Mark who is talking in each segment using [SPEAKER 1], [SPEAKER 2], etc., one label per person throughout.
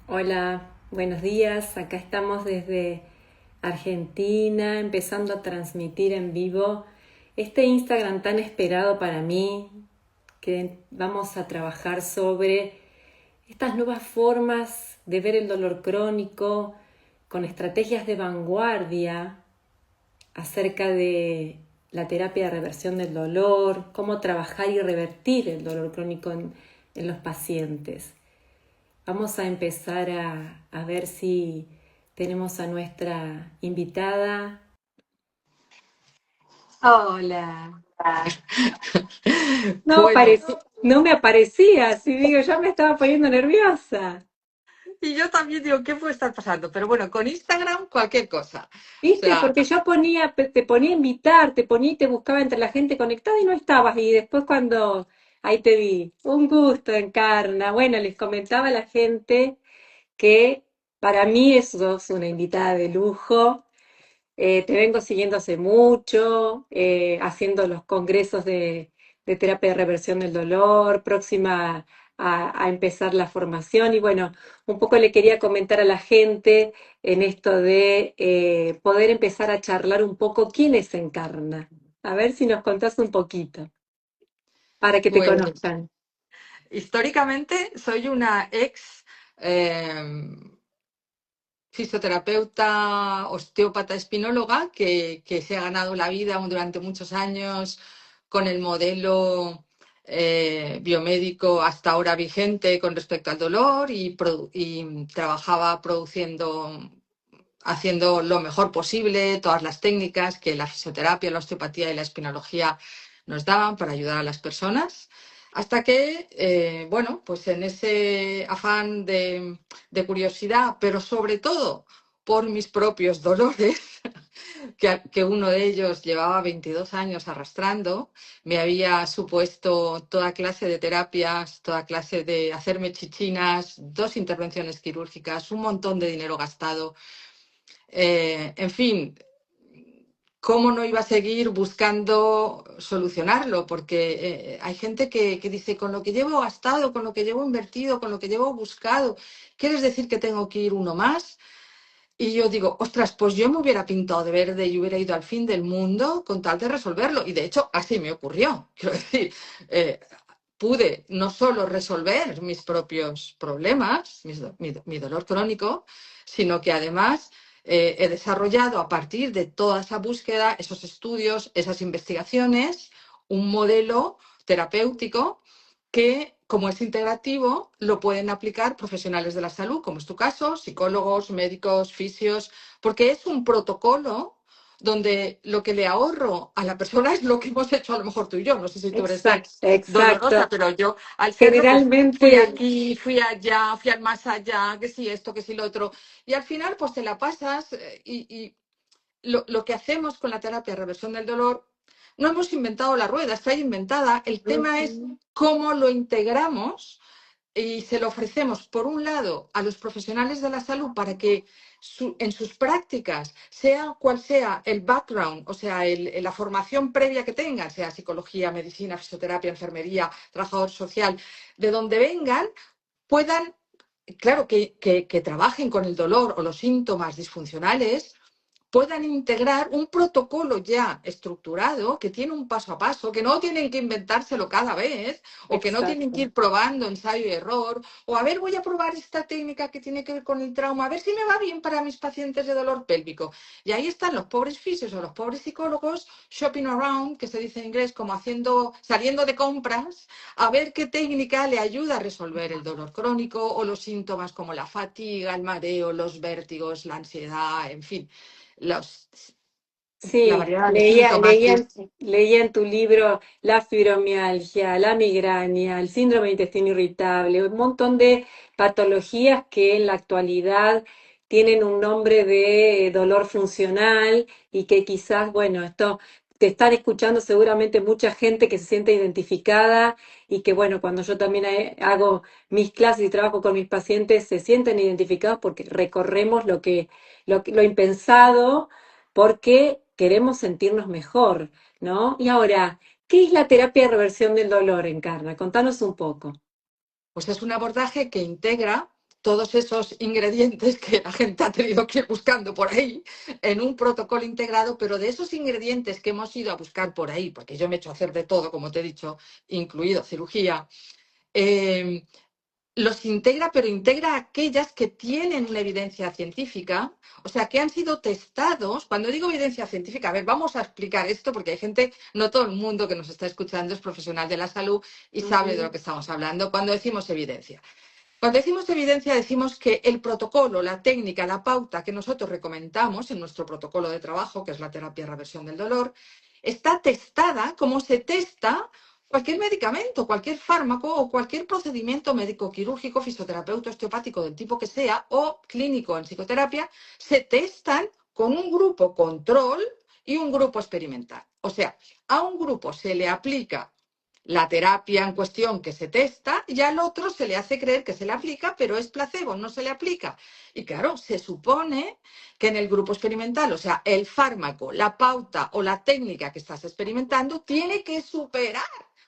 [SPEAKER 1] Hola, buenos días. Acá estamos desde Argentina, empezando a transmitir en vivo este Instagram tan esperado para mí, que vamos a trabajar sobre estas nuevas formas de ver el dolor crónico con estrategias de vanguardia acerca de la terapia de reversión del dolor, cómo trabajar y revertir el dolor crónico en los pacientes. Vamos a empezar a ver si tenemos a nuestra invitada. Hola. No,
[SPEAKER 2] Bueno,
[SPEAKER 1] no me aparecía, así digo, ya me estaba poniendo nerviosa.
[SPEAKER 2] y yo también digo, ¿qué puede estar pasando? Pero bueno, con Instagram cualquier cosa. O
[SPEAKER 1] ¿Viste?
[SPEAKER 2] sea,
[SPEAKER 1] Porque yo te ponía a invitar, te ponía y te buscaba entre la gente conectada y no estabas. Y después cuando ahí te vi, un gusto, Encarna. Bueno, les comentaba a la gente que para mí eso es una invitada de lujo. Te vengo siguiendo hace mucho, haciendo los congresos de terapia de reversión del dolor, próxima a empezar la formación. Y bueno, un poco le quería comentar a la gente en esto de poder empezar a charlar un poco quién es Encarna. A ver si nos contás un poquito, para que te
[SPEAKER 2] pues
[SPEAKER 1] conozcan.
[SPEAKER 2] históricamente soy una ex eh, fisioterapeuta, osteópata, espinóloga que se ha ganado la vida durante muchos años con el modelo biomédico hasta ahora vigente con respecto al dolor y trabajaba haciendo lo mejor posible todas las técnicas que la fisioterapia, la osteopatía y la espinología nos daban para ayudar a las personas. Hasta que, bueno, pues en ese afán de curiosidad, pero sobre todo por mis propios dolores, que uno de ellos llevaba 22 años arrastrando, me había supuesto toda clase de terapias, toda clase de hacerme chichinas, 2 intervenciones quirúrgicas, un montón de dinero gastado. En fin, ¿cómo no iba a seguir buscando solucionarlo? Porque hay gente que dice, con lo que llevo gastado, con lo que llevo invertido, con lo que llevo buscado, ¿quieres decir que tengo que ir uno más? Y yo digo, ostras, pues yo me hubiera pintado de verde y hubiera ido al fin del mundo con tal de resolverlo. Y de hecho, así me ocurrió. Quiero decir, eh, pude no solo resolver mis propios problemas, mi dolor crónico, sino que además he desarrollado a partir de toda esa búsqueda, esos estudios, esas investigaciones, un modelo terapéutico que, como es integrativo, lo pueden aplicar profesionales de la salud, como es tu caso, psicólogos, médicos, fisios, porque es un protocolo donde lo que le ahorro a la persona es lo que hemos hecho a lo mejor tú y yo. No sé si tú eres
[SPEAKER 1] Exacto,
[SPEAKER 2] ex dolorosa,
[SPEAKER 1] exacto.
[SPEAKER 2] pero yo al serlo, pues fui
[SPEAKER 1] Generalmente,
[SPEAKER 2] aquí, fui allá, fui al más allá, que sí esto, que sí lo otro. Y al final, pues te la pasas y lo que hacemos con la terapia de reversión del dolor, no hemos inventado la rueda, está inventada. El tema es
[SPEAKER 1] ujú,
[SPEAKER 2] cómo lo integramos y se lo ofrecemos, por un lado, a los profesionales de la salud para que en sus prácticas, sea cual sea el background, o sea, la formación previa que tengan, sea psicología, medicina, fisioterapia, enfermería, trabajador social, de donde vengan, puedan, claro, que trabajen con el dolor o los síntomas disfuncionales, puedan integrar un protocolo ya estructurado que tiene un paso a paso, que no tienen que inventárselo cada vez o que no tienen que
[SPEAKER 1] exacto.
[SPEAKER 2] ir probando ensayo y error o a ver, voy a probar esta técnica que tiene que ver con el trauma, a ver si me va bien para mis pacientes de dolor pélvico. Y ahí están los pobres fisios o los pobres psicólogos shopping around, que se dice en inglés, como saliendo de compras, a ver qué técnica le ayuda a resolver el dolor crónico o los síntomas como la fatiga, el mareo, los vértigos, la ansiedad, en fin los, la
[SPEAKER 1] Sí,
[SPEAKER 2] variedad de síntomas.
[SPEAKER 1] leía en tu libro la fibromialgia, la migraña, el síndrome de intestino irritable, un montón de patologías que en la actualidad tienen un nombre de dolor funcional y que quizás, bueno, esto te están escuchando seguramente mucha gente que se siente identificada y que, bueno, cuando yo también hago mis clases y trabajo con mis pacientes, se sienten identificados porque recorremos lo impensado porque queremos sentirnos mejor, ¿no? Y ahora, ¿qué es la terapia de reversión del dolor, Encarna? Contanos un poco.
[SPEAKER 2] Pues es un abordaje que integra todos esos ingredientes que la gente ha tenido que ir buscando por ahí en un protocolo integrado, pero de esos ingredientes que hemos ido a buscar por ahí, porque yo me he hecho hacer de todo, como te he dicho, incluido cirugía, eh, los integra, pero integra aquellas que tienen una evidencia científica, o sea, que han sido testados. Cuando digo evidencia científica, a ver, vamos a explicar esto porque hay gente, no todo el mundo que nos está escuchando es profesional de la salud y sabe de lo
[SPEAKER 1] Ujú,
[SPEAKER 2] que estamos hablando cuando decimos evidencia. Cuando decimos evidencia, decimos que el protocolo, la técnica, la pauta que nosotros recomendamos en nuestro protocolo de trabajo, que es la terapia de reversión del dolor, está testada como se testa cualquier medicamento, cualquier fármaco o cualquier procedimiento médico, quirúrgico, fisioterapeuta, osteopático, del tipo que sea, o clínico en psicoterapia, se testan con un grupo control y un grupo experimental. O sea, a un grupo se le aplica la terapia en cuestión que se testa y al otro se le hace creer que se le aplica, pero es placebo, no se le aplica. Y claro, se supone que en el grupo experimental, o sea, el fármaco, la pauta o la técnica que estás experimentando tiene que superar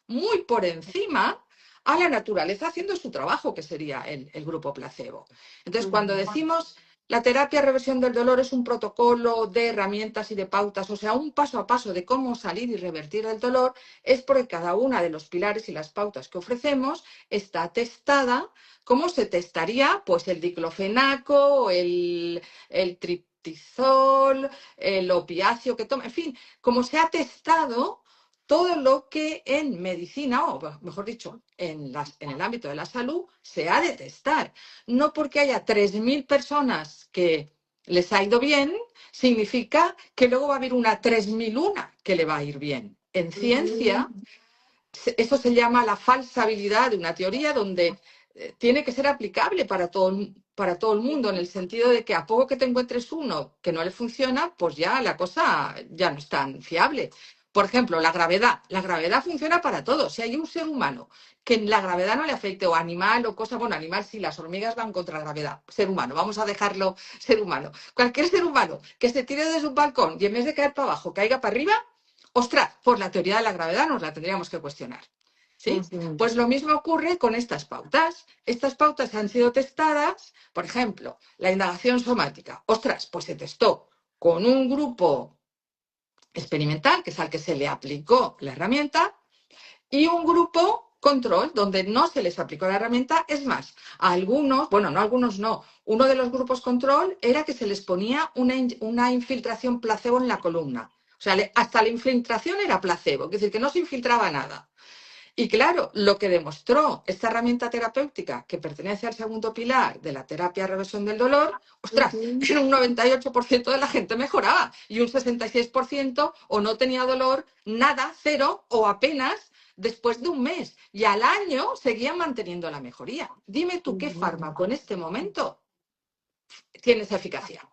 [SPEAKER 2] muy por encima a la naturaleza haciendo su trabajo, que sería el grupo placebo. Entonces, cuando
[SPEAKER 1] ujú,
[SPEAKER 2] decimos la terapia de reversión del dolor es un protocolo de herramientas y de pautas, o sea, un paso a paso de cómo salir y revertir el dolor, es porque cada una de los pilares y las pautas que ofrecemos está testada como se testaría pues el diclofenaco, el triptizol, el opiáceo que toma, en fin, como se ha testado todo lo que en medicina, o mejor dicho, en el ámbito de la salud, se ha de testar. No porque haya 3.000 personas que les ha ido bien, significa que luego va a haber una 3.001 que le va a ir bien. En
[SPEAKER 1] ujú,
[SPEAKER 2] ciencia, eso se llama la falsabilidad de una teoría donde tiene que ser aplicable para todo el mundo, en el sentido de que a poco que te encuentres uno que no le funciona, pues ya la cosa ya no es tan fiable. Por ejemplo, la gravedad. La gravedad funciona para todos. Si hay un ser humano que la gravedad no le afecte, o animal o cosa, bueno, animal sí, las hormigas van contra la gravedad. Ser humano, vamos a dejarlo ser humano. Cualquier ser humano que se tire desde un balcón y en vez de caer para abajo, caiga para arriba, ostras, por la teoría de la gravedad nos la tendríamos que cuestionar. ¿Sí?
[SPEAKER 1] ujú,
[SPEAKER 2] Pues lo mismo ocurre con estas pautas. Estas pautas han sido testadas, por ejemplo, la indagación somática. Ostras, pues se testó con un grupo experimental, que es al que se le aplicó la herramienta, y un grupo control, donde no se les aplicó la herramienta. Es más, a algunos, bueno, no a algunos no, uno de los grupos control era que se les ponía una infiltración placebo en la columna. O sea, hasta la infiltración era placebo, es decir, que no se infiltraba nada. Y claro, lo que demostró esta herramienta terapéutica, que pertenece al segundo pilar de la terapia de reversión del dolor, ostras,
[SPEAKER 1] ujú,
[SPEAKER 2] en un 98% de la gente mejoraba y un 66% o no tenía dolor, nada, cero o apenas después de un mes. Y al año seguían manteniendo la mejoría. Dime tú qué
[SPEAKER 1] ujú.
[SPEAKER 2] fármaco en este momento tiene esa eficacia.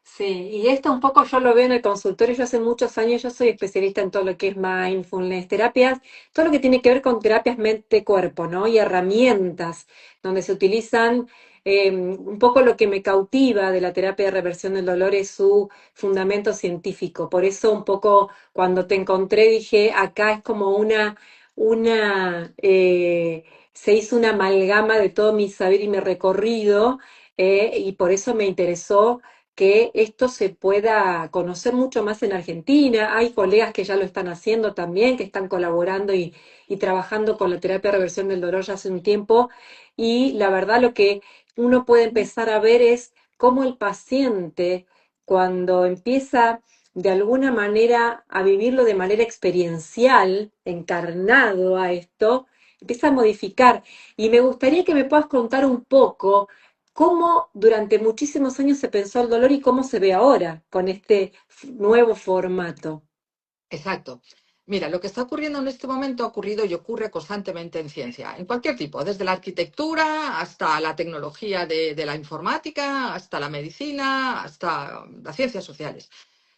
[SPEAKER 1] Sí, y esto un poco yo lo veo en el consultorio. Yo hace muchos años, yo soy especialista en todo lo que es mindfulness, terapias, todo lo que tiene que ver con terapias mente-cuerpo, ¿no? Y herramientas donde se utilizan, un poco lo que me cautiva de la terapia de reversión del dolor es su fundamento científico. Por eso un poco cuando te encontré dije, acá es como se hizo una amalgama de todo mi saber y mi recorrido, y por eso me interesó que esto se pueda conocer mucho más en Argentina. Hay colegas que ya lo están haciendo también, que están colaborando y trabajando con la terapia de reversión del dolor ya hace un tiempo. Y la verdad lo que uno puede empezar a ver es cómo el paciente, cuando empieza de alguna manera a vivirlo de manera experiencial, encarnado a esto, empieza a modificar. Y me gustaría que me puedas contar un poco cómo durante muchísimos años se pensó el dolor y cómo se ve ahora con este nuevo formato.
[SPEAKER 2] Exacto. Mira, lo que está ocurriendo en este momento ha ocurrido y ocurre constantemente en ciencia, en cualquier tipo, desde la arquitectura hasta la tecnología de la informática, hasta la medicina, hasta las ciencias sociales.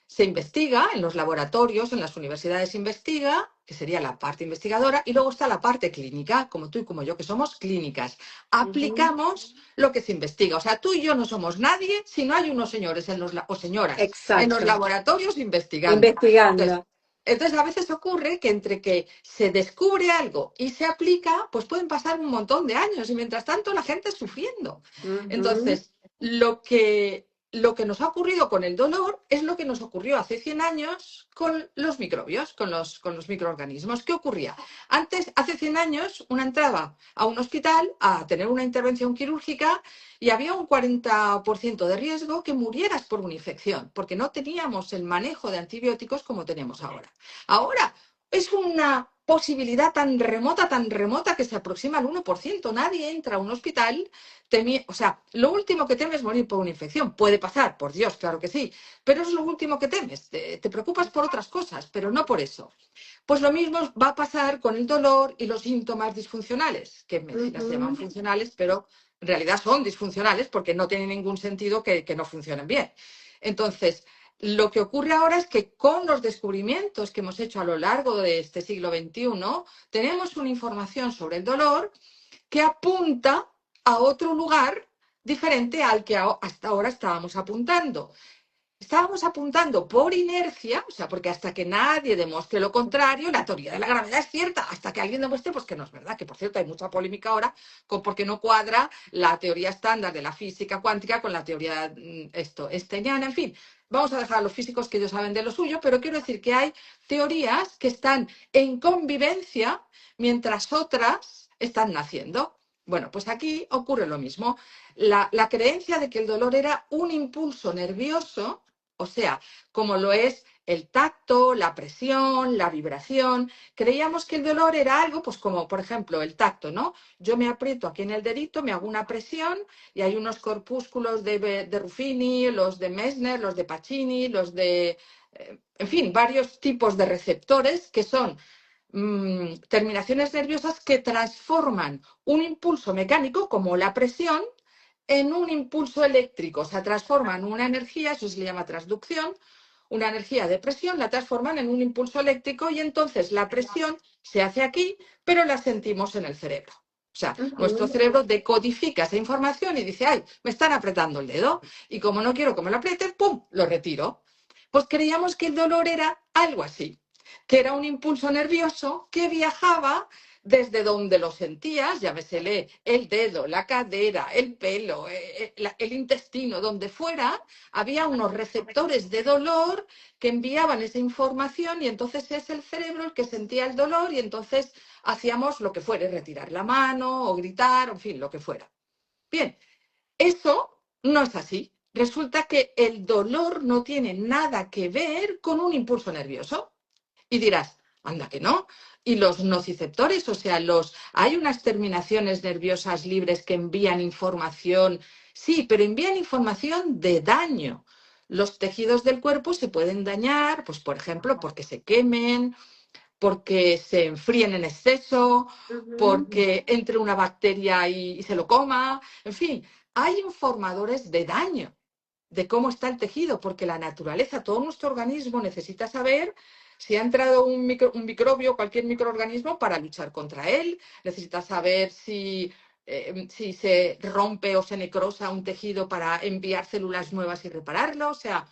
[SPEAKER 2] Se investiga en los laboratorios, en las universidades se investiga, que sería la parte investigadora, y luego está la parte clínica, como tú y como yo, que somos clínicas.
[SPEAKER 1] Ujú.
[SPEAKER 2] Aplicamos lo que se investiga. O sea, tú y yo no somos nadie si no hay unos señores o señoras en los
[SPEAKER 1] Exacto,
[SPEAKER 2] laboratorios investigando. Entonces,
[SPEAKER 1] investigando.
[SPEAKER 2] Entonces, a veces ocurre que entre que se descubre algo y se aplica, pues pueden pasar un montón de años y mientras tanto la gente sufriendo.
[SPEAKER 1] Ujú,
[SPEAKER 2] Entonces, lo que nos ha ocurrido con el dolor es lo que nos ocurrió hace 100 años con los microbios, con los microorganismos. ¿Qué ocurría? Antes, hace 100 años, una entraba a un hospital a tener una intervención quirúrgica y había un 40% de riesgo que murieras por una infección, porque no teníamos el manejo de antibióticos como tenemos ahora. Ahora es una posibilidad tan remota que se aproxima al 1%. Nadie entra a un hospital, o sea, lo último que temes es morir por una infección. Puede pasar, por Dios, claro que sí, pero es lo último que temes. Te preocupas por otras cosas, pero no por eso. Pues lo mismo va a pasar con el dolor y los síntomas disfuncionales, que en medicina se llaman
[SPEAKER 1] ujú,
[SPEAKER 2] funcionales, pero en realidad son disfuncionales porque no tiene ningún sentido que no funcionen bien. Entonces, lo que ocurre ahora es que con los descubrimientos que hemos hecho a lo largo de este siglo XXI, tenemos una información sobre el dolor que apunta a otro lugar diferente al que hasta ahora estábamos apuntando. Estábamos apuntando por inercia, o sea, porque hasta que nadie demuestre lo contrario, la teoría de la gravedad es cierta, hasta que alguien demuestre pues que no es verdad, que por cierto hay mucha polémica ahora con por qué no cuadra la teoría estándar de la física cuántica con la teoría einsteiniana, en fin. Vamos a dejar a los físicos que ellos saben de lo suyo, pero quiero decir que hay teorías que están en convivencia mientras otras están naciendo. Bueno, pues aquí ocurre lo mismo. La creencia de que el dolor era un impulso nervioso, o sea, como lo es el tacto, la presión, la vibración. Creíamos que el dolor era algo, pues como por ejemplo el tacto, ¿no? Yo me aprieto aquí en el dedito, me hago una presión y hay unos corpúsculos de Ruffini, los de Messner, los de Pacini, en fin, varios tipos de receptores que son terminaciones nerviosas que transforman un impulso mecánico como la presión en un impulso eléctrico. O sea, transforman una energía, eso se le llama transducción, una energía de presión, la transforman en un impulso eléctrico y entonces la presión se hace aquí, pero la sentimos en el cerebro. O sea, nuestro
[SPEAKER 1] ujú.
[SPEAKER 2] cerebro decodifica esa información y dice, ay, me están apretando el dedo y como no quiero que me lo aprieten, ¡pum!, lo retiro. Pues creíamos que el dolor era algo así, que era un impulso nervioso que viajaba desde donde lo sentías, llámesele el dedo, la cadera, el pelo, el intestino, donde fuera, había unos receptores de dolor que enviaban esa información y entonces es el cerebro el que sentía el dolor y entonces hacíamos lo que fuere, retirar la mano o gritar, en fin, lo que fuera. Bien, eso no es así. Resulta que el dolor no tiene nada que ver con un impulso nervioso. Y dirás, anda que no. Y los nociceptores, o sea, hay unas terminaciones nerviosas libres que envían información, sí, pero envían información de daño. Los tejidos del cuerpo se pueden dañar, pues por ejemplo, porque se quemen, porque se enfríen en exceso,
[SPEAKER 1] Ujú,
[SPEAKER 2] porque entre una bacteria y se lo coma, en fin, hay informadores de daño de cómo está el tejido, porque la naturaleza, todo nuestro organismo necesita saber si ha entrado un microbio, cualquier microorganismo, para luchar contra él, necesita saber si se rompe o se necrosa un tejido para enviar células nuevas y repararlo, o sea,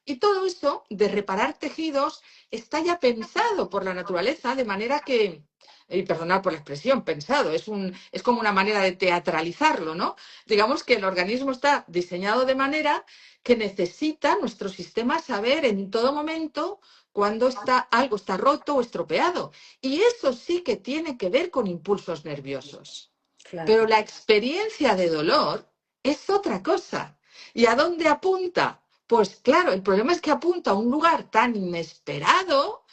[SPEAKER 2] y todo eso de reparar tejidos está ya pensado por la naturaleza de manera que, y perdonad por la expresión, pensado, es como una manera de teatralizarlo, ¿no? Digamos que el organismo está diseñado de manera que necesita nuestro sistema saber en todo momento cuando algo está roto o estropeado. Y eso sí que tiene que ver con impulsos nerviosos. Pero
[SPEAKER 1] claro.
[SPEAKER 2] la experiencia de dolor es otra cosa. ¿Y a dónde apunta? Pues claro, el problema es que apunta a un lugar tan inesperado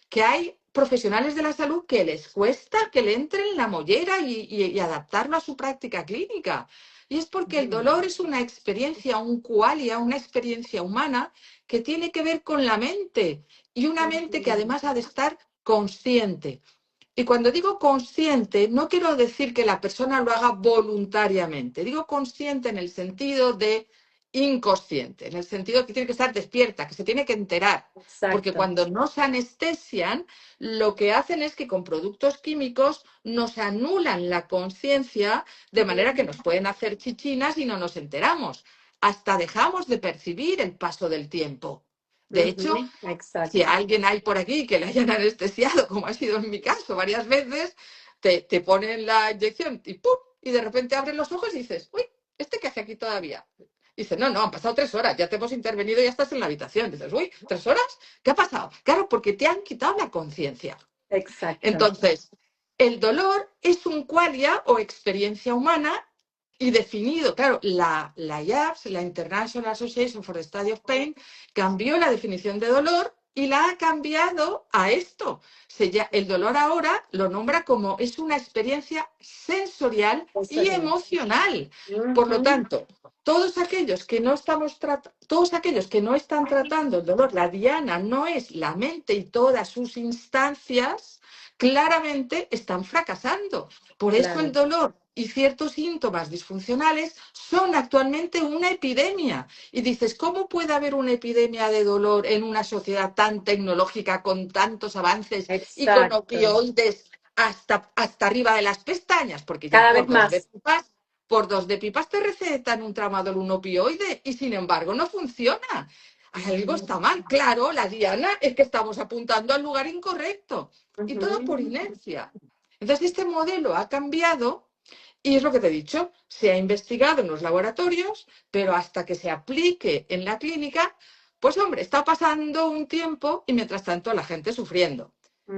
[SPEAKER 2] que hay profesionales de la salud que les cuesta que le entren la mollera y adaptarlo a su práctica clínica. Y es porque el
[SPEAKER 1] Ujú,
[SPEAKER 2] dolor es una experiencia, un qualia, una experiencia humana que tiene que ver con la mente y una mente que
[SPEAKER 1] ujú.
[SPEAKER 2] además ha de estar consciente. Y cuando digo consciente, no quiero decir que la persona lo haga voluntariamente. Digo consciente en el sentido de inconsciente, en el sentido de que tiene que estar despierta, que se tiene que enterar. Porque
[SPEAKER 1] Exacto.
[SPEAKER 2] cuando nos anestesian, lo que hacen es que con productos químicos nos anulan la conciencia de manera que nos pueden hacer chichinas y no nos enteramos. Hasta dejamos de percibir el paso del tiempo. De hecho,
[SPEAKER 1] Ujú,
[SPEAKER 2] si
[SPEAKER 1] exacto,
[SPEAKER 2] alguien hay por aquí que le hayan anestesiado, como ha sido en mi caso varias veces, te ponen la inyección y ¡pum! Y de repente abres los ojos y dices, uy, ¿este qué hace aquí todavía? Dice, no, no, han pasado 3 horas, ya te hemos intervenido y ya estás en la habitación. Dices, uy, ¿3 horas? ¿Qué ha pasado? Claro, porque te han quitado la conciencia.
[SPEAKER 1] exacto,
[SPEAKER 2] Entonces, el dolor es un qualia o experiencia humana y definido, claro, la IAPS, la International Association for the Study of Pain, cambió la definición de dolor y la ha cambiado a esto. El dolor ahora lo nombra como es una experiencia sensorial
[SPEAKER 1] eso
[SPEAKER 2] y
[SPEAKER 1] es.
[SPEAKER 2] emocional. Por lo
[SPEAKER 1] Ujú,
[SPEAKER 2] tanto, todos aquellos que no están tratando el dolor, la diana no es la mente y todas sus instancias, claramente están fracasando. Por eso el
[SPEAKER 1] claro,
[SPEAKER 2] dolor y ciertos síntomas disfuncionales son actualmente una epidemia. Y dices, ¿cómo puede haber una epidemia de dolor en una sociedad tan tecnológica, con tantos avances y con
[SPEAKER 1] exacto.
[SPEAKER 2] opioides hasta arriba de las pestañas? Porque ya
[SPEAKER 1] Cada vez más.
[SPEAKER 2] por dos de pipas te recetan un tramadol, un opioide, y sin embargo no funciona. Algo
[SPEAKER 1] Ujú,
[SPEAKER 2] está mal. Claro, la diana es que estamos apuntando al lugar incorrecto. Y todo por
[SPEAKER 1] ujú,
[SPEAKER 2] inercia. Entonces, este modelo ha cambiado y es lo que te he dicho, se ha investigado en los laboratorios, pero hasta que se aplique en la clínica, pues hombre, está pasando un tiempo y mientras tanto la gente sufriendo.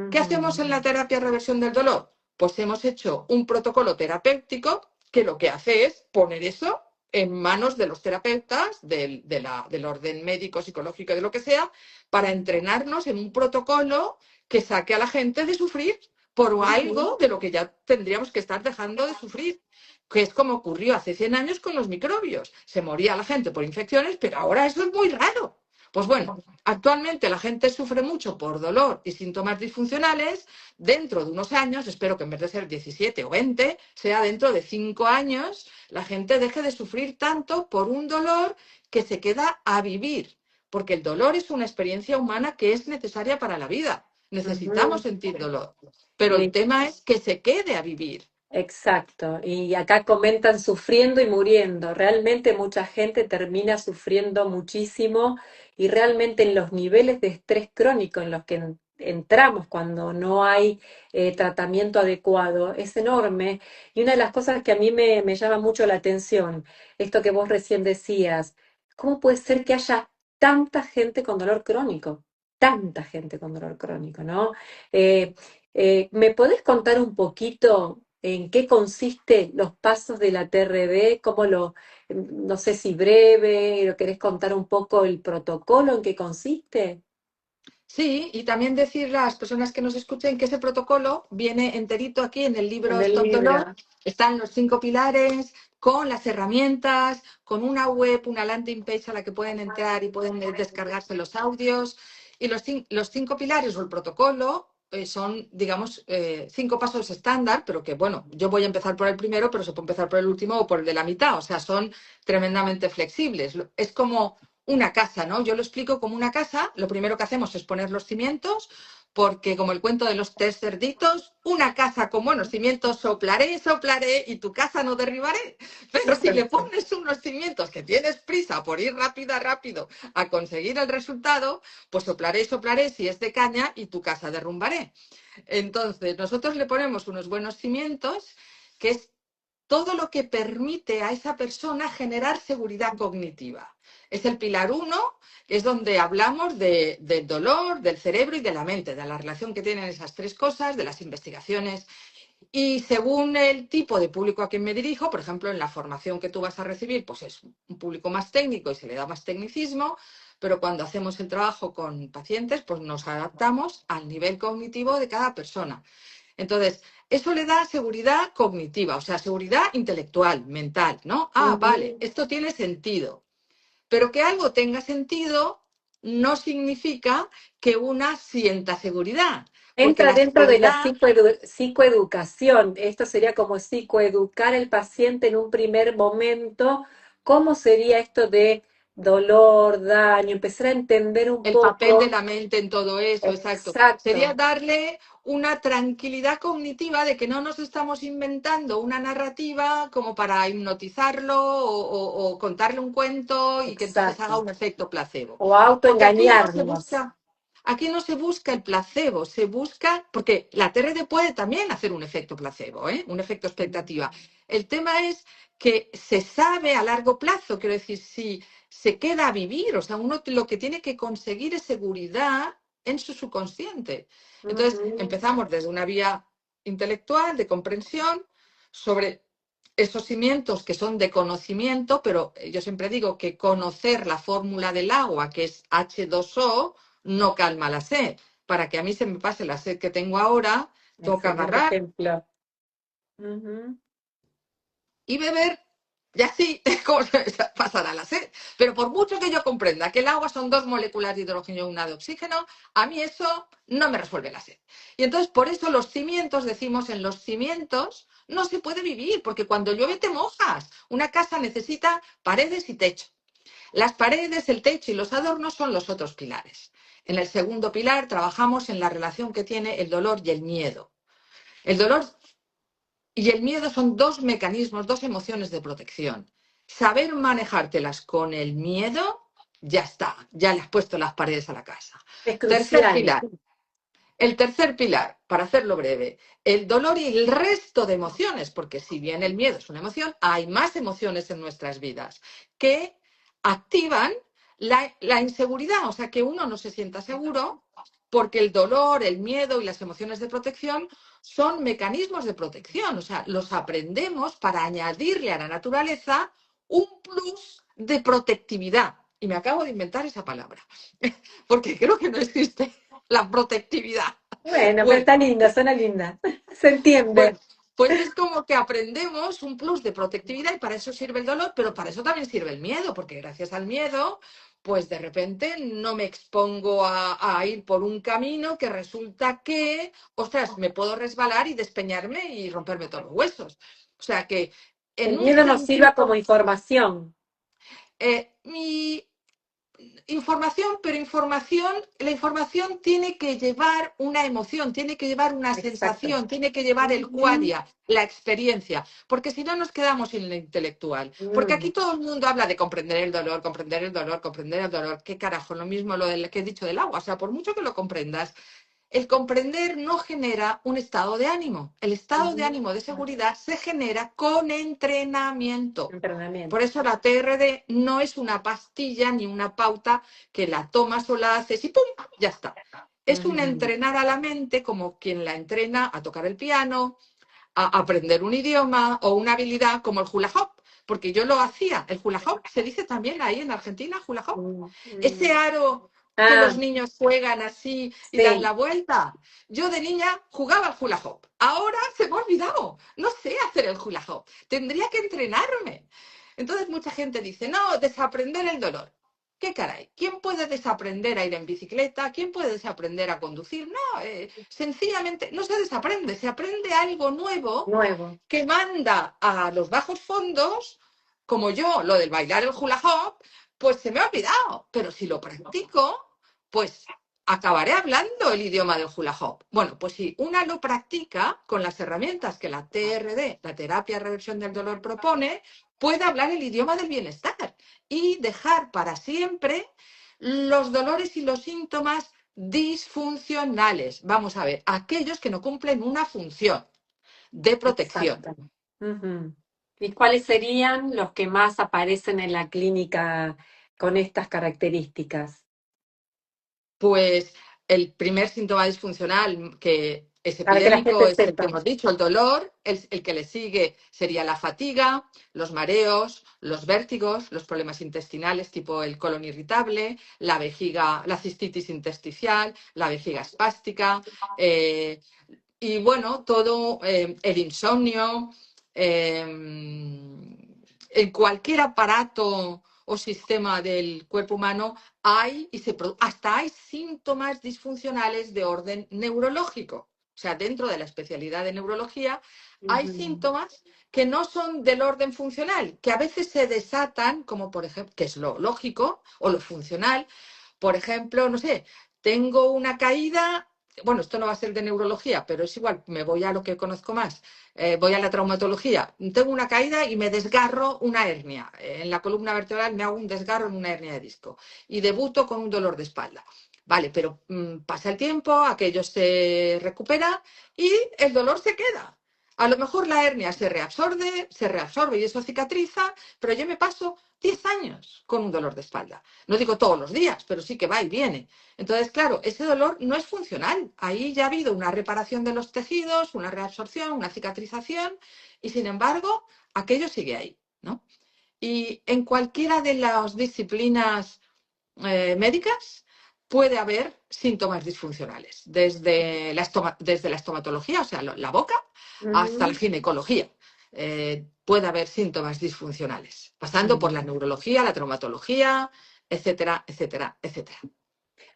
[SPEAKER 2] ¿Qué hacemos
[SPEAKER 1] ujú,
[SPEAKER 2] en la terapia reversión del dolor? Pues hemos hecho un protocolo terapéutico que lo que hace es poner eso en manos de los terapeutas, del orden médico, psicológico, de lo que sea, para entrenarnos en un protocolo que saque a la gente de sufrir por
[SPEAKER 1] ujú.
[SPEAKER 2] algo de lo que ya tendríamos que estar dejando de sufrir, que es como ocurrió hace 100 años con los microbios. Se moría la gente por infecciones, pero ahora eso es muy raro. Pues bueno, actualmente la gente sufre mucho por dolor y síntomas disfuncionales. Dentro de unos años, espero que en vez de ser 17 o 20, sea dentro de 5 años, la gente deje de sufrir tanto por un dolor que se queda a vivir. Porque el dolor es una experiencia humana que es necesaria para la vida. Necesitamos
[SPEAKER 1] Ujú.
[SPEAKER 2] sentir dolor. Pero el
[SPEAKER 1] Y
[SPEAKER 2] tema es que se quede a vivir.
[SPEAKER 1] exacto, y acá comentan sufriendo y muriendo. Realmente mucha gente termina sufriendo muchísimo y realmente en los niveles de estrés crónico en los que entramos cuando no hay tratamiento adecuado es enorme. Y una de las cosas que a mí me llama mucho la atención, esto que vos recién decías, ¿cómo puede ser que haya tanta gente con dolor crónico? Tanta gente con dolor crónico, ¿no? Eh, ¿Me podés contar un poquito en qué consiste los pasos de la TRD? No sé si breve, lo querés contar un poco el protocolo en qué consiste?
[SPEAKER 2] Sí, y también decirle a las personas que nos escuchen que ese protocolo viene enterito aquí en el
[SPEAKER 1] En
[SPEAKER 2] libro
[SPEAKER 1] el
[SPEAKER 2] Stop Dolor.
[SPEAKER 1] libro.
[SPEAKER 2] Están los 5 pilares con las herramientas, con una web, una landing page a la que pueden entrar y pueden descargarse los audios. Y los 5 pilares o el protocolo son, digamos, 5 pasos estándar, pero que, bueno, yo voy a empezar por el primero, pero se puede empezar por el último o por el de la mitad. O sea, son tremendamente flexibles. Es como una casa, ¿no? Yo lo explico como una casa. Lo primero que hacemos es poner los cimientos, porque como el cuento de los 3 cerditos, una casa con buenos cimientos, soplaré, soplaré y tu casa no derribaré. Pero si le
[SPEAKER 1] Exacto.
[SPEAKER 2] pones unos cimientos que tienes prisa por ir rápido a conseguir el resultado, pues soplaré, soplaré si es de caña y tu casa derrumbaré. Entonces, nosotros le ponemos unos buenos cimientos, que es todo lo que permite a esa persona generar seguridad cognitiva. Es el pilar 1, que es donde hablamos del dolor, del cerebro y de la mente, de la relación que tienen esas 3 cosas, de las investigaciones. Y según el tipo de público a quien me dirijo, por ejemplo, en la formación que tú vas a recibir, pues es un público más técnico y se le da más tecnicismo, pero cuando hacemos el trabajo con pacientes, pues nos adaptamos al nivel cognitivo de cada persona. Entonces, eso le da seguridad cognitiva, o sea, seguridad intelectual, mental, ¿no? Ah, vale,
[SPEAKER 1] Ujú.
[SPEAKER 2] esto tiene sentido. Pero que algo tenga sentido no significa que una sienta seguridad, porque
[SPEAKER 1] Entra
[SPEAKER 2] la
[SPEAKER 1] dentro de la
[SPEAKER 2] seguridad,
[SPEAKER 1] psicoeducación. Esto sería como psicoeducar al paciente en un primer momento. ¿Cómo sería esto de dolor, daño? Empezar a entender un
[SPEAKER 2] el papel de
[SPEAKER 1] poco.
[SPEAKER 2] la mente en todo eso, exacto, sería
[SPEAKER 1] Exacto.
[SPEAKER 2] darle una tranquilidad cognitiva de que no nos estamos inventando una narrativa como para hipnotizarlo o contarle un cuento y que entonces haga
[SPEAKER 1] Exacto.
[SPEAKER 2] un efecto placebo.
[SPEAKER 1] O
[SPEAKER 2] Porque
[SPEAKER 1] autoengañarnos.
[SPEAKER 2] aquí no se busca el placebo, se busca, porque la TRD puede también hacer un efecto placebo, ¿eh? Un efecto expectativa. El tema es que se sabe a largo plazo, quiero decir, si se queda a vivir, o sea, uno lo que tiene que conseguir es seguridad en su subconsciente. Entonces,
[SPEAKER 1] Ujú.
[SPEAKER 2] empezamos desde una vía intelectual, de comprensión, sobre esos cimientos que son de conocimiento, pero yo siempre digo que conocer la fórmula del agua, que es H2O, no calma la sed. Para que a mí se me pase la sed que tengo ahora, tengo que
[SPEAKER 1] Excelente
[SPEAKER 2] agarrar
[SPEAKER 1] ejemplo. Ujú.
[SPEAKER 2] y beber, y así es como se me pasará la sed. Pero por mucho que yo comprenda que el agua son 2 moléculas de hidrógeno y una de oxígeno, a mí eso no me resuelve la sed. Y entonces por eso los cimientos, decimos, en los cimientos no se puede vivir, porque cuando llueve te mojas. Una casa necesita paredes y techo. Las paredes, el techo y los adornos son los otros pilares. En el segundo pilar trabajamos en la relación que tiene el dolor y el miedo. El dolor y el miedo son 2 mecanismos, 2 emociones de protección. Saber manejártelas con el miedo, ya está, ya le has puesto las paredes a la casa.
[SPEAKER 1] Es
[SPEAKER 2] Tercer
[SPEAKER 1] crucial.
[SPEAKER 2] pilar. El tercer pilar, para hacerlo breve, el dolor y el resto de emociones, porque si bien el miedo es una emoción, hay más emociones en nuestras vidas que activan la inseguridad, o sea, que uno no se sienta seguro porque el dolor, el miedo y las emociones de protección son mecanismos de protección, o sea, los aprendemos para añadirle a la naturaleza un plus de protectividad. Y me acabo de inventar esa palabra, porque creo que no existe la protectividad.
[SPEAKER 1] Bueno, pero
[SPEAKER 2] Bueno,
[SPEAKER 1] está linda, suena linda. Se entiende.
[SPEAKER 2] bueno, pues es como que aprendemos un plus de protectividad y para eso sirve el dolor, pero para eso también sirve el miedo, porque gracias al miedo, pues de repente no me expongo a ir por un camino que resulta que, ostras, me puedo resbalar y despeñarme y romperme todos los huesos. O sea que en
[SPEAKER 1] El
[SPEAKER 2] un
[SPEAKER 1] miedo nos sirva como
[SPEAKER 2] sentido,
[SPEAKER 1] información.
[SPEAKER 2] mi información, pero la información tiene que llevar una emoción, tiene que llevar una
[SPEAKER 1] Exacto.
[SPEAKER 2] sensación, tiene que llevar el
[SPEAKER 1] Ujú.
[SPEAKER 2] qualia, la experiencia, porque si no nos quedamos en lo intelectual. Porque
[SPEAKER 1] Mm.
[SPEAKER 2] aquí todo el mundo habla de comprender el dolor, comprender el dolor, comprender el dolor. ¿Qué carajo? Lo mismo que he dicho del agua. O sea, por mucho que lo comprendas, el comprender no genera un estado de ánimo. El estado de
[SPEAKER 1] Ujú.
[SPEAKER 2] ánimo de seguridad se genera con entrenamiento. Por
[SPEAKER 1] Entrenamiento.
[SPEAKER 2] eso la TRD no es una pastilla ni una pauta que la tomas o la haces y ¡pum! Ya está. Es un
[SPEAKER 1] Ujú.
[SPEAKER 2] entrenar a la mente como quien la entrena a tocar el piano, a aprender un idioma o una habilidad como el hula hoop. Porque yo lo hacía. El hula hoop se dice también ahí en Argentina, hula hoop.
[SPEAKER 1] Mm,
[SPEAKER 2] Ese
[SPEAKER 1] mm.
[SPEAKER 2] aro que
[SPEAKER 1] Ah,
[SPEAKER 2] los niños juegan así y dan
[SPEAKER 1] sí.
[SPEAKER 2] la vuelta. Yo de niña jugaba al hula hoop. Ahora se me ha olvidado. No sé hacer el hula hoop. Tendría que entrenarme. Entonces mucha gente dice, no, desaprender el dolor. ¿Qué caray? ¿Quién puede desaprender a ir en bicicleta? ¿Quién puede desaprender a conducir? No, sencillamente no se desaprende, se aprende algo nuevo
[SPEAKER 1] Nuevo.
[SPEAKER 2] que manda a los bajos fondos, como yo, lo del bailar el hula hoop, pues se me ha olvidado. Pero si lo practico, pues acabaré hablando el idioma del hula hoop. Bueno, pues si una lo practica con las herramientas que la TRD, la terapia de reversión del dolor, propone, puede hablar el idioma del bienestar y dejar para siempre los dolores y los síntomas disfuncionales. Vamos a ver, aquellos que no cumplen una función de protección.
[SPEAKER 1] Exacto. Ujú. ¿Y cuáles serían los que más aparecen en la clínica con estas características?
[SPEAKER 2] Pues el primer síntoma disfuncional que es
[SPEAKER 1] Para que la
[SPEAKER 2] epidémico
[SPEAKER 1] gente
[SPEAKER 2] es el que
[SPEAKER 1] sepa.
[SPEAKER 2] hemos dicho, el dolor. El que le sigue sería la fatiga, los mareos, los vértigos, los problemas intestinales tipo el colon irritable, la vejiga, la cistitis intersticial, la vejiga espástica, eh, y bueno, todo el insomnio, en cualquier aparato o sistema del cuerpo humano hay hasta hay síntomas disfuncionales de orden neurológico. O sea, dentro de la especialidad de neurología hay
[SPEAKER 1] Ujú.
[SPEAKER 2] síntomas que no son del orden funcional, que a veces se desatan, como por ejemplo, que es lo lógico o lo funcional. Por ejemplo, no sé, tengo una caída bueno, esto no va a ser de neurología, pero es igual, me voy a lo que conozco más, voy a la traumatología. Tengo una caída y me desgarro una hernia. En la columna vertebral me hago un desgarro en una hernia de disco y debuto con un dolor de espalda. Vale, pero pasa el tiempo, aquello se recupera y el dolor se queda. A lo mejor la hernia se reabsorbe y eso cicatriza, pero yo me paso 10 años con un dolor de espalda. No digo todos los días, pero sí que va y viene. Entonces, claro, ese dolor no es funcional. Ahí ya ha habido una reparación de los tejidos, una reabsorción, una cicatrización, y sin embargo, aquello sigue ahí, ¿no? Y en cualquiera de las disciplinas médicas puede haber síntomas disfuncionales, desde la estomatología, o sea, la boca, hasta la
[SPEAKER 1] Ujú.
[SPEAKER 2] Ginecología. Puede haber síntomas disfuncionales, pasando por la
[SPEAKER 1] Mm.
[SPEAKER 2] neurología, la traumatología, etcétera, etcétera, etcétera.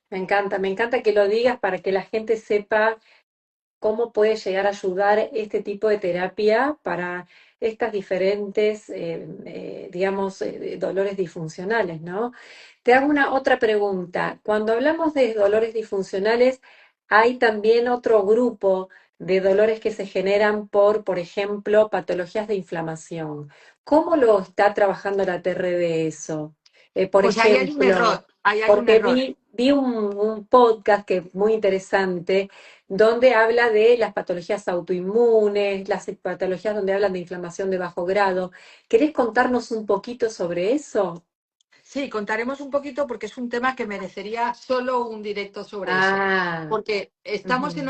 [SPEAKER 1] Me encanta que lo digas para que la gente sepa cómo puede llegar a ayudar este tipo de terapia para estas diferentes, digamos, dolores disfuncionales, ¿no? Te hago una otra pregunta. Cuando hablamos de dolores disfuncionales, hay también otro grupo de dolores que se generan por ejemplo, patologías de inflamación. ¿Cómo lo está trabajando la TRD eso? Por
[SPEAKER 2] Pues ahí hay un
[SPEAKER 1] ejemplo,
[SPEAKER 2] error, ahí hay un
[SPEAKER 1] porque
[SPEAKER 2] error.
[SPEAKER 1] vi un podcast que es muy interesante donde habla de las patologías autoinmunes, las patologías donde hablan de inflamación de bajo grado. ¿Querés contarnos un poquito sobre eso?
[SPEAKER 2] Sí, contaremos un poquito porque es un tema que merecería solo un directo sobre eso.
[SPEAKER 1] Ah,
[SPEAKER 2] Porque estamos
[SPEAKER 1] ujú,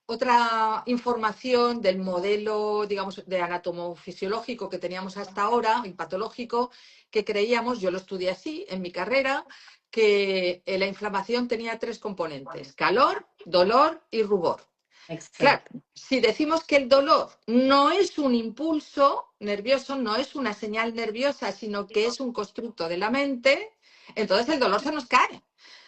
[SPEAKER 2] otra información del modelo, digamos, de anatomofisiológico que teníamos hasta ahora, y patológico, que creíamos, yo lo estudié así en mi carrera, que la inflamación tenía tres componentes: calor, dolor y rubor. Claro,
[SPEAKER 1] exacto.
[SPEAKER 2] si decimos que el dolor no es un impulso nervioso, no es una señal nerviosa, sino que es un constructo de la mente, entonces el dolor se nos cae.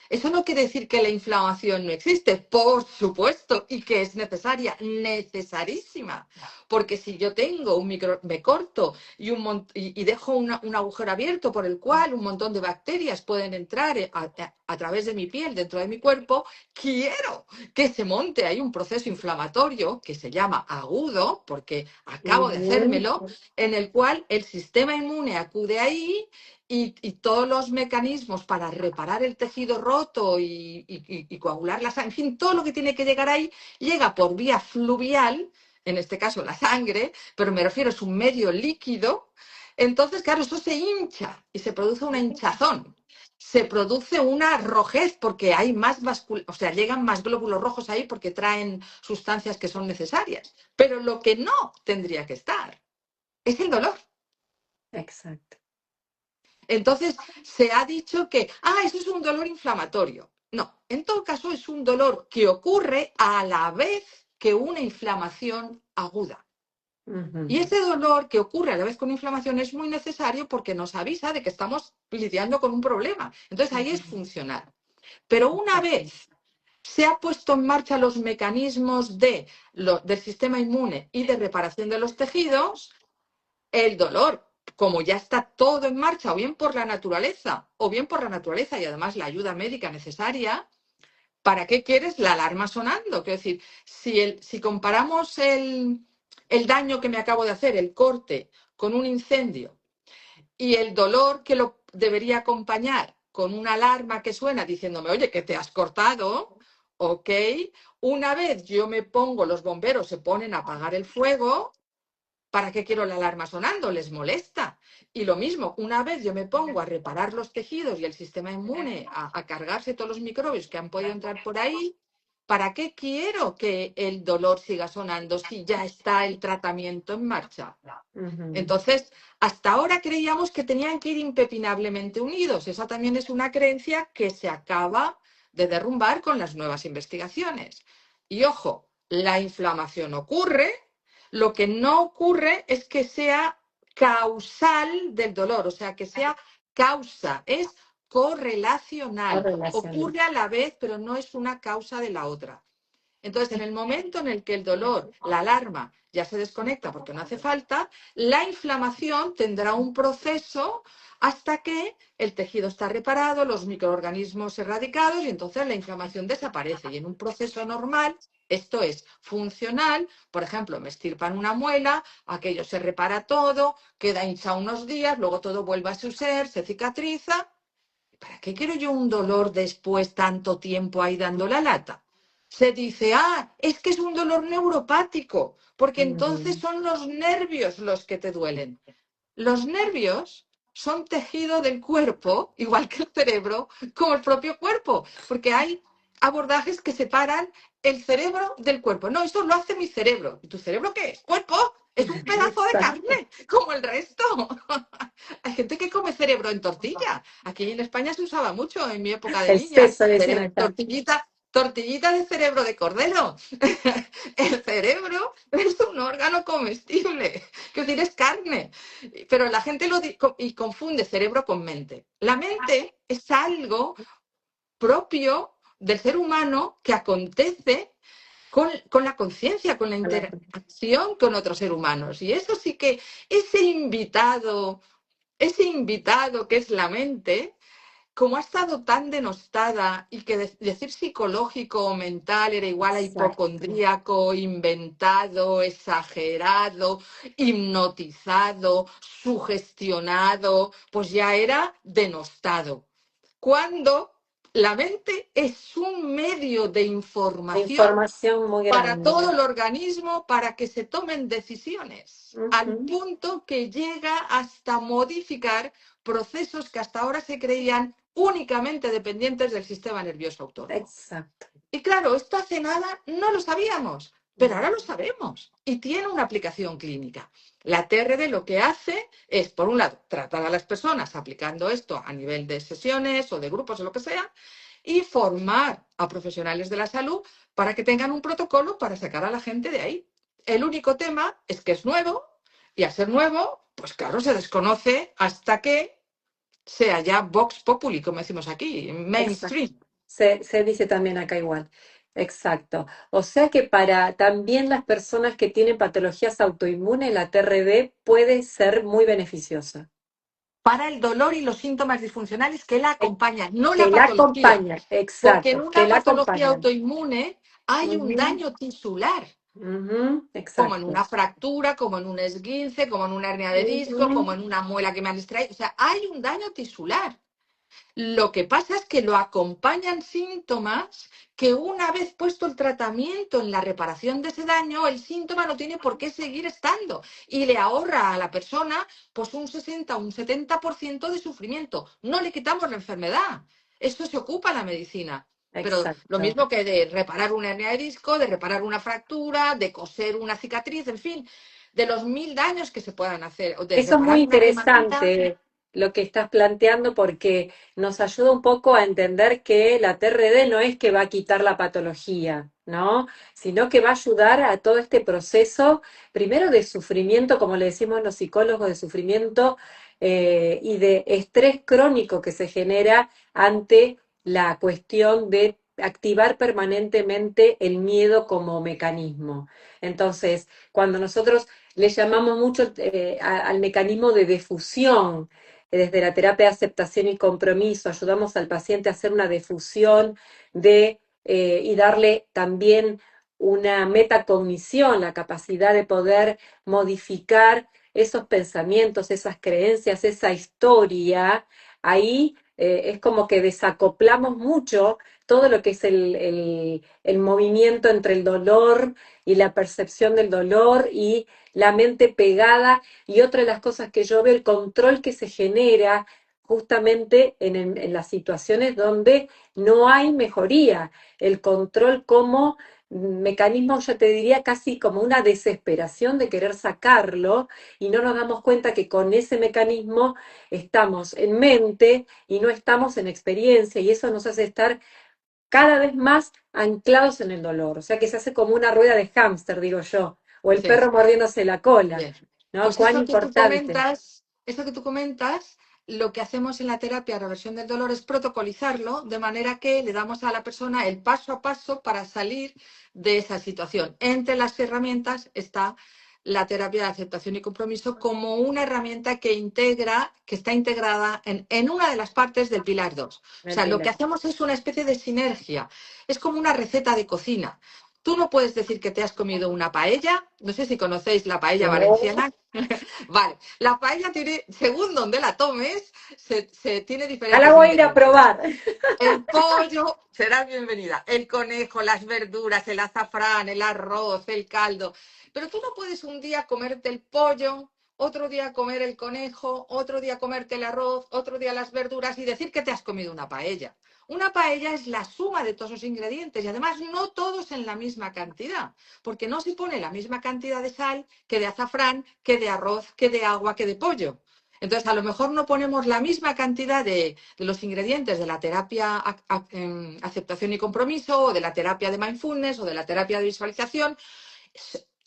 [SPEAKER 2] Eso no quiere decir que la inflamación no existe, por supuesto, y que es necesaria, necesarísima. Porque si yo tengo me corto y dejo un agujero abierto por el cual un montón de bacterias pueden entrar a través de mi piel dentro de mi cuerpo, quiero que se monte ahí un proceso inflamatorio que se llama agudo, porque acabo de
[SPEAKER 1] Ujú,
[SPEAKER 2] hacérmelo, en el cual el sistema inmune acude ahí y todos los mecanismos para reparar el tejido roto y coagular la sangre, en fin, todo lo que tiene que llegar ahí llega por vía fluvial, en este caso la sangre, pero me refiero es un medio líquido. Entonces, claro, esto se hincha y se produce una hinchazón, se produce una rojez porque hay más o sea, llegan más glóbulos rojos ahí porque traen sustancias que son necesarias. Pero lo que no tendría que estar es el dolor.
[SPEAKER 1] exacto.
[SPEAKER 2] Entonces, se ha dicho que, eso es un dolor inflamatorio. No, en todo caso es un dolor que ocurre a la vez que una inflamación aguda. Y
[SPEAKER 1] Ujú,
[SPEAKER 2] ese dolor que ocurre a la vez con inflamación es muy necesario porque nos avisa de que estamos lidiando con un problema. Entonces ahí es
[SPEAKER 1] ujú,
[SPEAKER 2] funcional. Pero una
[SPEAKER 1] exacto.
[SPEAKER 2] vez se han puesto en marcha los mecanismos del sistema inmune y de reparación de los tejidos, el dolor, como ya está todo en marcha, o bien por la naturaleza, y además la ayuda médica necesaria, ¿para qué quieres la alarma sonando? Quiero decir, si comparamos el daño que me acabo de hacer, el corte, con un incendio y el dolor que lo debería acompañar con una alarma que suena diciéndome, oye, que te has cortado, ok, una vez yo me pongo, los bomberos se ponen a apagar el fuego, ¿para qué quiero la alarma sonando? Les molesta. Y lo mismo, una vez yo me pongo a reparar los tejidos y el sistema inmune a cargarse todos los microbios que han podido entrar por ahí, ¿para qué quiero que el dolor siga sonando si ya está el tratamiento en marcha?
[SPEAKER 1] Ujú,
[SPEAKER 2] Entonces, hasta ahora creíamos que tenían que ir impepinablemente unidos. Esa también es una creencia que se acaba de derrumbar con las nuevas investigaciones. Y ojo, la inflamación ocurre, lo que no ocurre es que sea causal del dolor, o sea, que sea causa, es correlacional.
[SPEAKER 1] correlacional.
[SPEAKER 2] Ocurre a la vez, pero no es una causa de la otra. Entonces, en el momento en el que el dolor, la alarma, ya se desconecta porque no hace falta, la inflamación tendrá un proceso hasta que el tejido está reparado, los microorganismos erradicados y entonces la inflamación desaparece. Y en un proceso normal, esto es funcional, por ejemplo, me estirpan una muela, aquello se repara todo, queda hinchado unos días, luego todo vuelve a su ser, se cicatriza. ¿Para qué quiero yo un dolor después tanto tiempo ahí dando la lata? Se dice, es que es un dolor neuropático, porque entonces
[SPEAKER 1] Mm,
[SPEAKER 2] son los nervios los que te duelen. Los nervios son tejido del cuerpo, igual que el cerebro, como el propio cuerpo, porque hay abordajes que separan el cerebro del cuerpo. No, eso lo hace mi cerebro. ¿Y tu cerebro qué es? Cuerpo, es un pedazo de
[SPEAKER 1] exacto.
[SPEAKER 2] carne, como el resto. Hay gente que come cerebro en tortilla. Aquí en España se usaba mucho en mi época de
[SPEAKER 1] El
[SPEAKER 2] niña.
[SPEAKER 1] seso, decían acá.
[SPEAKER 2] Tortillita de cerebro de cordero. El cerebro es un órgano comestible, que decir, es carne. Pero la gente y confunde cerebro con mente. La mente es algo propio del ser humano que acontece con la conciencia, con la interacción con otros seres humanos. Y eso sí que ese invitado que es la mente, como ha estado tan denostada y que decir psicológico o mental era igual a
[SPEAKER 1] Exacto.
[SPEAKER 2] hipocondríaco, inventado, exagerado, hipnotizado, sugestionado, pues ya era denostado. Cuando la mente es un medio de información
[SPEAKER 1] Información muy
[SPEAKER 2] para todo
[SPEAKER 1] grande.
[SPEAKER 2] el organismo para que se tomen decisiones, al
[SPEAKER 1] Ujú,
[SPEAKER 2] punto que llega hasta modificar procesos que hasta ahora se creían únicamente dependientes del sistema nervioso autónomo.
[SPEAKER 1] exacto.
[SPEAKER 2] Y claro, esto hace nada no lo sabíamos, pero ahora lo sabemos y tiene una aplicación clínica. La TRD lo que hace es, por un lado, tratar a las personas aplicando esto a nivel de sesiones o de grupos o lo que sea, y formar a profesionales de la salud para que tengan un protocolo para sacar a la gente de ahí. El único tema es que es nuevo y al ser nuevo, pues claro, se desconoce hasta que sea ya Vox Populi, como decimos aquí,
[SPEAKER 1] Exacto.
[SPEAKER 2] mainstream.
[SPEAKER 1] Se dice también acá igual. Exacto. O sea que para también las personas que tienen patologías autoinmunes, la TRD puede ser muy beneficiosa.
[SPEAKER 2] Para el dolor y los síntomas disfuncionales que la
[SPEAKER 1] Eh,
[SPEAKER 2] acompañan, no la
[SPEAKER 1] Que la
[SPEAKER 2] patología,
[SPEAKER 1] acompaña,
[SPEAKER 2] porque en
[SPEAKER 1] exacto, que
[SPEAKER 2] una
[SPEAKER 1] la
[SPEAKER 2] patología
[SPEAKER 1] acompañan.
[SPEAKER 2] autoinmune hay un
[SPEAKER 1] Ujú,
[SPEAKER 2] daño tisular,
[SPEAKER 1] ujú,
[SPEAKER 2] como en
[SPEAKER 1] exacto.
[SPEAKER 2] una fractura, como en un esguince, como en una hernia de disco, como
[SPEAKER 1] Ujú,
[SPEAKER 2] en una muela que me han extraído. O sea, hay un daño tisular. Lo que pasa es que lo acompañan síntomas que una vez puesto el tratamiento en la reparación de ese daño, el síntoma no tiene por qué seguir estando y le ahorra a la persona pues un 60 o un 70% de sufrimiento. No le quitamos la enfermedad. Eso se ocupa la medicina. Pero lo
[SPEAKER 1] exacto.
[SPEAKER 2] mismo que de reparar una hernia de disco, de reparar una fractura, de coser una cicatriz, en fin, de los 1000 daños que se puedan hacer, o de
[SPEAKER 1] Eso es muy
[SPEAKER 2] reparar una quemadura.
[SPEAKER 1] interesante lo que estás planteando porque nos ayuda un poco a entender que la TRD no es que va a quitar la patología, ¿no? Sino que va a ayudar a todo este proceso, primero de sufrimiento, como le decimos los psicólogos, de sufrimiento y de estrés crónico que se genera ante la cuestión de activar permanentemente el miedo como mecanismo. Entonces, cuando nosotros le llamamos mucho al mecanismo de defusión. Desde la terapia de aceptación y compromiso, ayudamos al paciente a hacer una defusión y darle también una metacognición, la capacidad de poder modificar esos pensamientos, esas creencias, esa historia. Ahí es como que desacoplamos mucho todo lo que es el movimiento entre el dolor y la percepción del dolor y la mente pegada y otra de las cosas que yo veo, el control que se genera justamente en las situaciones donde no hay mejoría, el control como mecanismo, yo te diría casi como una desesperación de querer sacarlo y no nos damos cuenta que con ese mecanismo estamos en mente y no estamos en experiencia y eso nos hace estar cada vez más anclados en el dolor. O sea que se hace como una rueda de hámster, digo yo, o el
[SPEAKER 2] Sí.
[SPEAKER 1] perro mordiéndose la cola,
[SPEAKER 2] Bien.
[SPEAKER 1] ¿no?
[SPEAKER 2] Pues
[SPEAKER 1] Cuán importante.
[SPEAKER 2] eso que tú comentas lo que hacemos en la terapia de reversión del dolor es protocolizarlo de manera que le damos a la persona el paso a paso para salir de esa situación. Entre las herramientas está la terapia de aceptación y compromiso como una herramienta que está integrada en una de las partes del pilar 2. O
[SPEAKER 1] El
[SPEAKER 2] sea, lo que
[SPEAKER 1] pilar.
[SPEAKER 2] hacemos es una especie de sinergia. Es como una receta de cocina. Tú no puedes decir que te has comido una paella. No sé si conocéis la paella
[SPEAKER 1] No.
[SPEAKER 2] valenciana. Vale, la paella tiene, según donde la tomes, se tiene
[SPEAKER 1] Ya la
[SPEAKER 2] diferentes
[SPEAKER 1] voy a ir a
[SPEAKER 2] ingredientes.
[SPEAKER 1] probar.
[SPEAKER 2] El pollo, serás bienvenida. El conejo, las verduras, el azafrán, el arroz, el caldo. Pero tú no puedes un día comerte el pollo, otro día comer el conejo, otro día comerte el arroz, otro día las verduras y decir que te has comido una paella. Una paella es la suma de todos los ingredientes y además no todos en la misma cantidad, porque no se pone la misma cantidad de sal que de azafrán, que de arroz, que de agua, que de pollo. Entonces, a lo mejor no ponemos la misma cantidad de los ingredientes de la terapia aceptación y compromiso, o de la terapia de mindfulness, o de la terapia de visualización.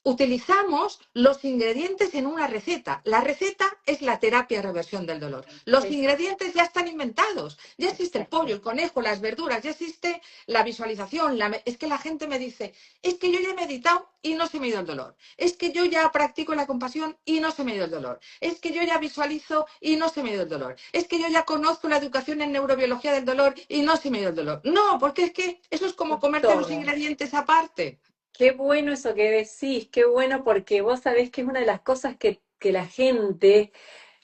[SPEAKER 2] Utilizamos los ingredientes en una receta. La receta es la terapia de reversión del dolor. Los
[SPEAKER 1] Es-
[SPEAKER 2] ingredientes ya están inventados. Ya existe el pollo,
[SPEAKER 1] Exacto.
[SPEAKER 2] el conejo, las verduras, ya existe la visualización. Es que la gente me dice, es que yo ya he meditado y no se me ha ido el dolor. Es que yo ya practico la compasión y no se me ha ido el dolor. Es que yo ya visualizo y no se me ha ido el dolor. Es que yo ya conozco la educación en neurobiología del dolor y no se me ha ido el dolor. No, porque es que eso es como comerte los
[SPEAKER 1] Todo.
[SPEAKER 2] ingredientes aparte.
[SPEAKER 1] Qué bueno eso que decís, qué bueno porque vos sabés que es una de las cosas que la gente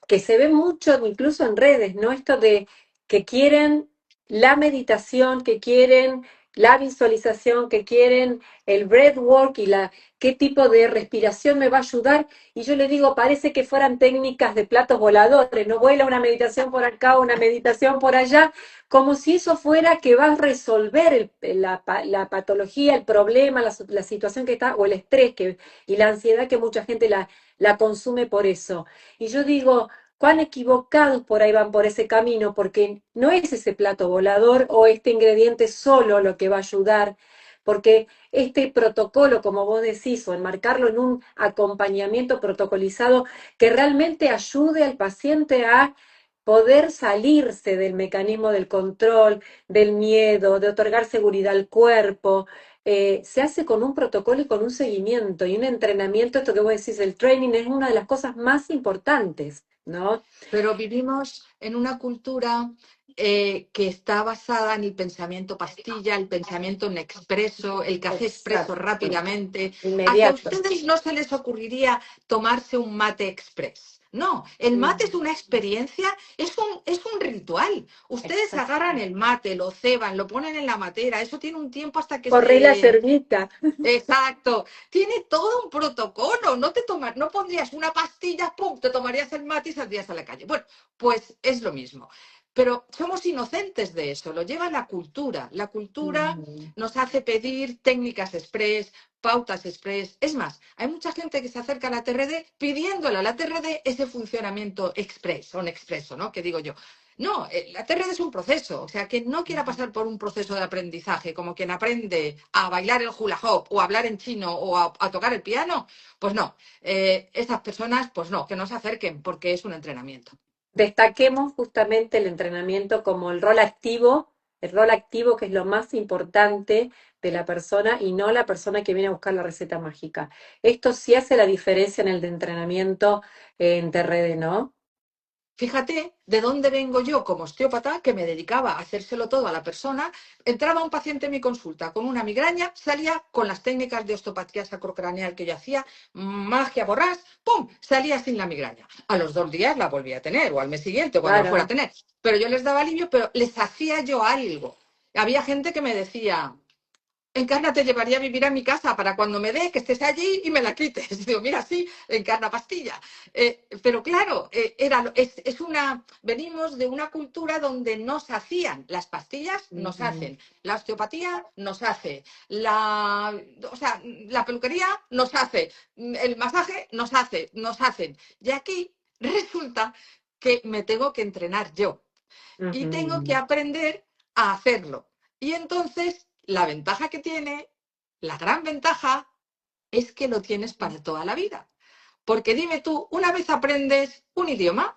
[SPEAKER 1] que se ve mucho incluso en redes, ¿no? Esto de que quieren la meditación, que quieren la visualización, que quieren el breathwork y qué tipo de respiración me va a ayudar. Y yo le digo, parece que fueran técnicas de platos voladores, no vuela una meditación por acá, una meditación por allá, como si eso fuera que va a resolver la patología, el problema, la situación que está, o el estrés y la ansiedad que mucha gente la consume por eso. Y yo digo, cuán equivocados por ahí van por ese camino, porque no es ese plato volador o este ingrediente solo lo que va a ayudar, porque este protocolo, como vos decís, o enmarcarlo en un acompañamiento protocolizado que realmente ayude al paciente a poder salirse del mecanismo del control, del miedo, de otorgar seguridad al cuerpo, se hace con un protocolo y con un seguimiento y un entrenamiento. Esto que vos decís, el training es una de las cosas más importantes, ¿no?
[SPEAKER 2] Pero vivimos en una cultura que está basada en el pensamiento pastilla, el pensamiento en expreso, el café expreso
[SPEAKER 1] Exacto,
[SPEAKER 2] rápidamente. ¿A que a
[SPEAKER 1] inmediato.
[SPEAKER 2] ustedes no se les ocurriría tomarse un mate express? No, el mate es
[SPEAKER 1] Mm,
[SPEAKER 2] una experiencia, es un ritual. Ustedes agarran
[SPEAKER 1] exacto.
[SPEAKER 2] el mate, lo ceban, lo ponen en la matera, eso tiene un tiempo hasta que
[SPEAKER 1] Corrí la
[SPEAKER 2] se.
[SPEAKER 1] cerdita.
[SPEAKER 2] Exacto, tiene todo un protocolo, no pondrías una pastilla, pum, te tomarías el mate y saldrías a la calle. Bueno, pues es lo mismo. Pero somos inocentes de eso, lo lleva la cultura. La cultura
[SPEAKER 1] Mm.
[SPEAKER 2] nos hace pedir técnicas express, pautas express. Es más, hay mucha gente que se acerca a la TRD pidiéndole a la TRD ese funcionamiento express o expreso, ¿no? Que digo yo. No, la TRD es un proceso, o sea, quien no quiera pasar por un proceso de aprendizaje, como quien aprende a bailar el hula hoop o a hablar en chino o a tocar el piano, pues no, esas personas, pues no, que no se acerquen porque es un entrenamiento.
[SPEAKER 1] Destaquemos justamente el entrenamiento como el rol activo que es lo más importante de la persona y no la persona que viene a buscar la receta mágica. Esto sí hace la diferencia en el de entrenamiento en TRD, ¿no?
[SPEAKER 2] Fíjate de dónde vengo yo como osteópata, que me dedicaba a hacérselo todo a la persona. Entraba un paciente en mi consulta con una migraña, salía con las técnicas de osteopatía sacrocraneal que yo hacía, magia borrás, ¡pum! Salía sin la migraña. A los 2 días la volvía a tener, o al mes siguiente, cuando la fuera a
[SPEAKER 1] Claro.
[SPEAKER 2] tener. Pero yo les daba alivio, pero les hacía yo algo. Había gente que me decía, Encarna, te llevaría a vivir a mi casa para cuando me dé que estés allí y me la quites. Digo, mira, sí, Encarna pastilla. Pero claro, venimos de una cultura donde nos hacían, las pastillas nos
[SPEAKER 1] Mm.
[SPEAKER 2] hacen, la osteopatía nos hace, o sea, la peluquería nos hace, el masaje nos hacen. Y aquí resulta que me tengo que entrenar yo y tengo que
[SPEAKER 1] Ujú.
[SPEAKER 2] aprender a hacerlo. Y entonces, la ventaja que tiene, la gran ventaja, es que lo tienes para toda la vida. Porque dime tú, una vez aprendes un idioma,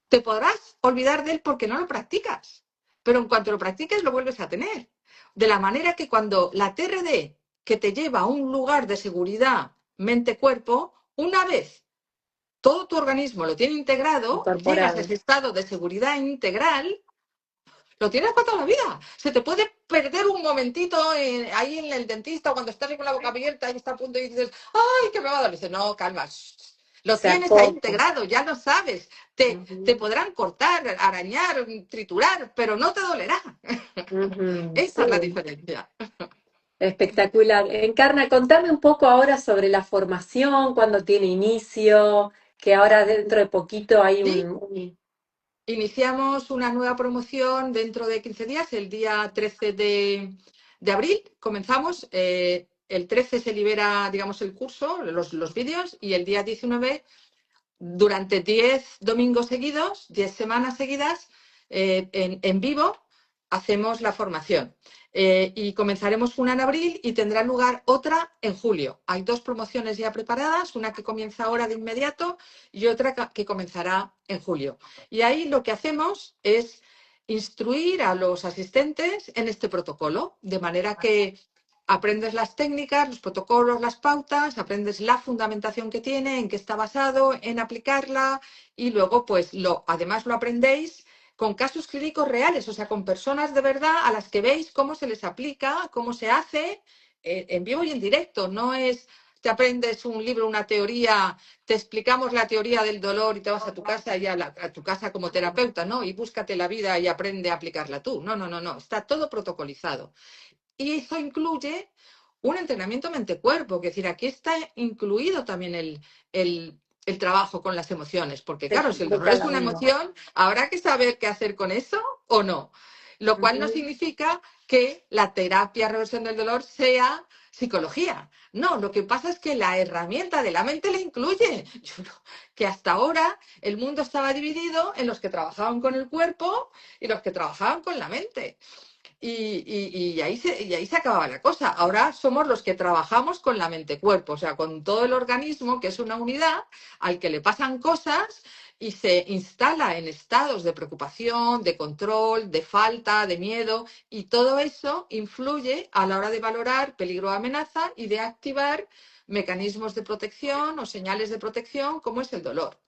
[SPEAKER 2] Te podrás olvidar de él porque no lo practicas, pero en cuanto lo practiques lo vuelves a tener. De la manera que cuando la TRD que te lleva a un lugar de seguridad mente-cuerpo, una vez todo tu organismo lo tiene integrado, llegas a
[SPEAKER 1] incorporado.
[SPEAKER 2] ese estado de seguridad integral, lo tienes para toda la vida. Se te puede perder un momentito ahí en el dentista cuando estás con la boca abierta y está a punto y dices, ¡ay, que me va a doler! Dices, no, calma. Lo
[SPEAKER 1] Se
[SPEAKER 2] tienes ahí
[SPEAKER 1] acopla.
[SPEAKER 2] integrado, ya lo sabes. Te
[SPEAKER 1] Ujú,
[SPEAKER 2] podrán cortar, arañar, triturar, pero no te dolerá.
[SPEAKER 1] ujú,
[SPEAKER 2] Esa es la
[SPEAKER 1] sí.
[SPEAKER 2] diferencia.
[SPEAKER 1] Espectacular. Encarna, contame un poco ahora sobre la formación, cuándo tiene inicio, que ahora dentro de poquito hay
[SPEAKER 2] Sí,
[SPEAKER 1] un...
[SPEAKER 2] iniciamos una nueva promoción dentro de 15 días, el día 13 de abril. Comenzamos. El 13 se libera, digamos, el curso, los vídeos, y el día 19 durante 10 domingos seguidos, 10 semanas seguidas, en vivo, hacemos la formación. Y comenzaremos una en abril y tendrá lugar otra en julio. Hay dos promociones ya preparadas, una que comienza ahora de inmediato y otra que comenzará en julio. Y ahí lo que hacemos es instruir a los asistentes en este protocolo, de manera que aprendes las técnicas, los protocolos, las pautas, aprendes la fundamentación que tiene, en qué está basado, en aplicarla y luego, pues, además lo aprendéis con casos clínicos reales, o sea, con personas de verdad a las que veis cómo se les aplica, cómo se hace en vivo y en directo. No es te aprendes un libro, una teoría, te explicamos la teoría del dolor y te vas a tu casa y a tu casa como terapeuta, ¿no? Y búscate la vida y aprende a aplicarla tú. No, no, no, no. Está todo protocolizado. Y eso incluye un entrenamiento mente-cuerpo, es decir, aquí está incluido también el trabajo con las emociones, porque claro, si el
[SPEAKER 1] de
[SPEAKER 2] dolor es
[SPEAKER 1] cada
[SPEAKER 2] una
[SPEAKER 1] uno.
[SPEAKER 2] emoción, habrá que saber qué hacer con eso o no. Lo cual no
[SPEAKER 1] Ujú,
[SPEAKER 2] significa que la terapia reversión del dolor sea psicología. No, lo que pasa es que la herramienta de la mente la incluye. Que hasta ahora el mundo estaba dividido en los que trabajaban con el cuerpo y los que trabajaban con la mente. Y ahí se acababa la cosa. Ahora somos los que trabajamos con la mente-cuerpo, o sea, con todo el organismo, que es una unidad al que le pasan cosas y se instala en estados de preocupación, de control, de falta, de miedo, y todo eso influye a la hora de valorar peligro o amenaza y de activar mecanismos de protección o señales de protección, como es el dolor.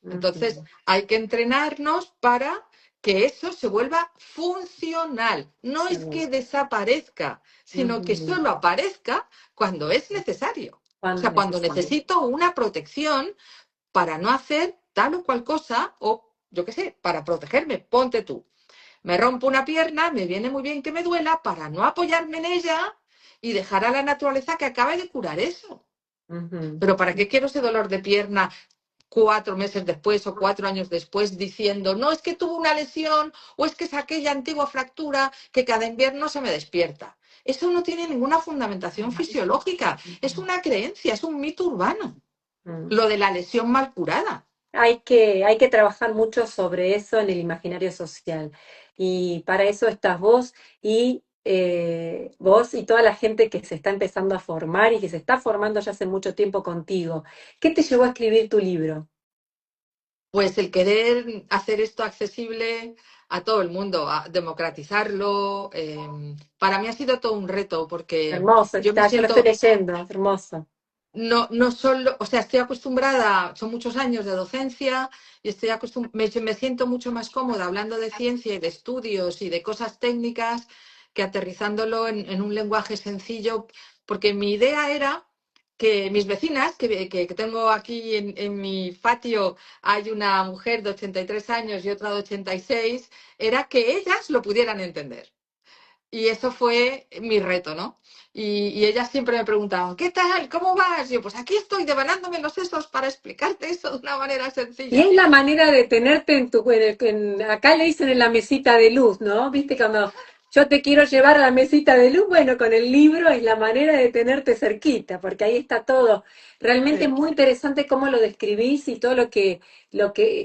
[SPEAKER 2] Entonces,
[SPEAKER 1] ujú,
[SPEAKER 2] hay que entrenarnos para que eso se vuelva funcional. No
[SPEAKER 1] sí,
[SPEAKER 2] es que desaparezca, sino que
[SPEAKER 1] ujú,
[SPEAKER 2] solo aparezca cuando es necesario. O
[SPEAKER 1] cuando
[SPEAKER 2] sea,
[SPEAKER 1] es
[SPEAKER 2] cuando
[SPEAKER 1] necesario.
[SPEAKER 2] necesito una protección para no hacer tal o cual cosa o, yo qué sé, para protegerme. Ponte tú. Me rompo una pierna, me viene muy bien que me duela para no apoyarme en ella y dejar a la naturaleza que acabe de curar eso.
[SPEAKER 1] Ujú.
[SPEAKER 2] Pero ¿para qué quiero ese dolor de pierna 4 meses después o 4 años después diciendo, no, es que tuve una lesión o es que es aquella antigua fractura que cada invierno se me despierta? Eso no tiene ninguna fundamentación fisiológica, es una creencia, es un mito urbano,
[SPEAKER 1] Mm.
[SPEAKER 2] lo de la lesión mal curada.
[SPEAKER 1] Hay que trabajar mucho sobre eso en el imaginario social. Y para eso estás vos y toda la gente que se está empezando a formar y que se está formando ya hace mucho tiempo contigo. ¿Qué te llevó a escribir tu libro?
[SPEAKER 2] Pues el querer hacer esto accesible a todo el mundo, a democratizarlo, para mí ha sido todo un reto porque
[SPEAKER 1] Hermoso
[SPEAKER 2] yo me
[SPEAKER 1] está, yo lo estoy
[SPEAKER 2] siento.
[SPEAKER 1] leyendo, es hermoso.
[SPEAKER 2] No, no solo, o sea, estoy acostumbrada, son muchos años de docencia y me siento mucho más cómoda hablando de ciencia y de estudios y de cosas técnicas que aterrizándolo en un lenguaje sencillo, porque mi idea era que mis vecinas, que tengo aquí en mi patio, hay una mujer de 83 años y otra de 86, era que ellas lo pudieran entender. Y eso fue mi reto, ¿no? Y ellas siempre me preguntaban, ¿qué tal? ¿Cómo vas? Y yo, pues aquí estoy devanándome los sesos para explicarte eso de una manera
[SPEAKER 1] Y
[SPEAKER 2] sencilla.
[SPEAKER 1] es la manera de tenerte acá le dicen en la mesita de luz, ¿no? ¿Viste? Cuando yo te quiero llevar a la mesita de luz, bueno, con el libro es la manera de tenerte cerquita, porque ahí está todo. Realmente
[SPEAKER 2] Sí,
[SPEAKER 1] muy interesante cómo lo describís y todo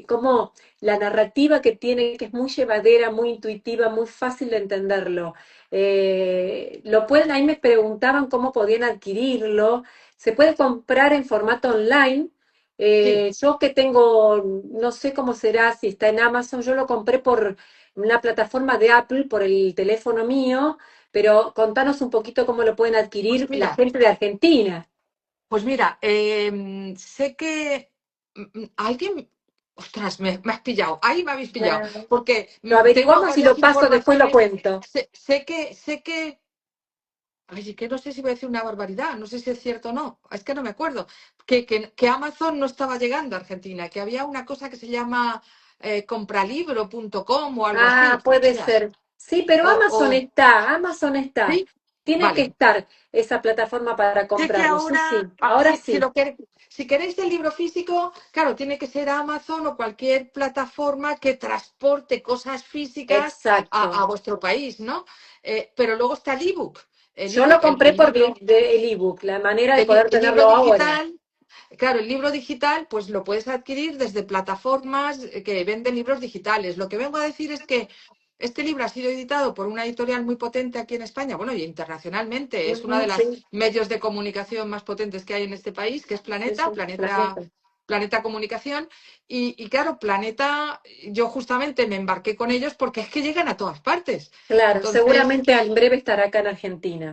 [SPEAKER 1] cómo la narrativa que tiene, que es muy llevadera, muy intuitiva, muy fácil de entenderlo. Ahí me preguntaban cómo podían adquirirlo. Se puede comprar en formato online
[SPEAKER 2] Sí.
[SPEAKER 1] Yo que tengo, no sé cómo será, si está en Amazon, yo lo compré por una plataforma de Apple, por el teléfono mío, pero contanos un poquito cómo lo pueden
[SPEAKER 2] Pues
[SPEAKER 1] adquirir la
[SPEAKER 2] mira,
[SPEAKER 1] gente de Argentina.
[SPEAKER 2] Pues mira, sé que alguien, ostras, me has pillado, ahí me habéis pillado,
[SPEAKER 1] Ah,
[SPEAKER 2] porque
[SPEAKER 1] lo
[SPEAKER 2] tengo
[SPEAKER 1] averiguamos y
[SPEAKER 2] varias
[SPEAKER 1] lo paso, después lo
[SPEAKER 2] informaciones.
[SPEAKER 1] cuento.
[SPEAKER 2] Ay, que no sé si voy a decir una barbaridad, no sé si es cierto o no, es que no me acuerdo, que Amazon no estaba llegando a Argentina, que había una cosa que se llama compralibro.com o algo
[SPEAKER 1] Ah,
[SPEAKER 2] así,
[SPEAKER 1] puede
[SPEAKER 2] quizás.
[SPEAKER 1] ser. Sí, pero Amazon
[SPEAKER 2] O,
[SPEAKER 1] está, Amazon está.
[SPEAKER 2] ¿sí?
[SPEAKER 1] Tiene que
[SPEAKER 2] Vale.
[SPEAKER 1] estar esa plataforma para
[SPEAKER 2] Sé que
[SPEAKER 1] comprarlo. Sí,
[SPEAKER 2] ahora,
[SPEAKER 1] sí, ahora
[SPEAKER 2] si
[SPEAKER 1] sí.
[SPEAKER 2] si queréis el libro físico, claro, tiene que ser Amazon o cualquier plataforma que transporte cosas físicas
[SPEAKER 1] Exacto.
[SPEAKER 2] a vuestro país, ¿no? Pero luego está el ebook.
[SPEAKER 1] Yo lo compré
[SPEAKER 2] El
[SPEAKER 1] por
[SPEAKER 2] libro,
[SPEAKER 1] el ebook, la manera de poder
[SPEAKER 2] el libro
[SPEAKER 1] tenerlo ahora.
[SPEAKER 2] digital. Claro, el libro digital, pues lo puedes adquirir desde plataformas que venden libros digitales. Lo que vengo a decir es que este libro ha sido editado por una editorial muy potente aquí en España, bueno, y internacionalmente. Es una de
[SPEAKER 1] Ujú,
[SPEAKER 2] las
[SPEAKER 1] sí,
[SPEAKER 2] medios de comunicación más potentes que hay en este país, que es
[SPEAKER 1] sí, sí, planeta.
[SPEAKER 2] Planeta Comunicación. Y claro, Planeta, yo justamente me embarqué con ellos porque es que llegan a todas partes.
[SPEAKER 1] Claro,
[SPEAKER 2] Entonces,
[SPEAKER 1] seguramente en breve estará acá en Argentina.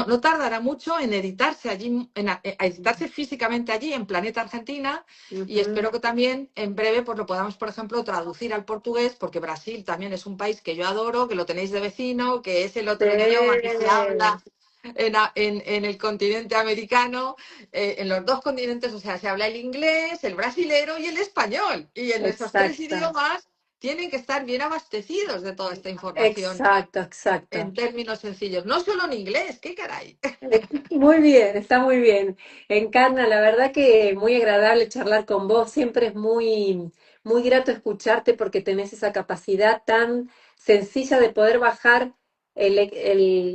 [SPEAKER 2] no tardará mucho en editarse allí, a editarse físicamente allí en Planeta Argentina, y
[SPEAKER 1] Ujú.
[SPEAKER 2] espero que también en breve pues lo podamos, por ejemplo, traducir al portugués, porque Brasil también es un país que yo adoro, que lo tenéis de vecino, que es el otro idioma que se
[SPEAKER 1] Sí,
[SPEAKER 2] habla en el continente americano, en los dos continentes, o sea, se habla el inglés, el brasilero y el español, y en esos tres
[SPEAKER 1] exacto,
[SPEAKER 2] idiomas tienen que estar bien abastecidos de toda esta información
[SPEAKER 1] exacto, exacto.
[SPEAKER 2] en términos sencillos, no solo en inglés, qué caray.
[SPEAKER 1] Muy bien, está muy bien. Encarna, la verdad que muy agradable charlar con vos. Siempre es muy grato escucharte porque tenés esa capacidad tan sencilla de poder bajar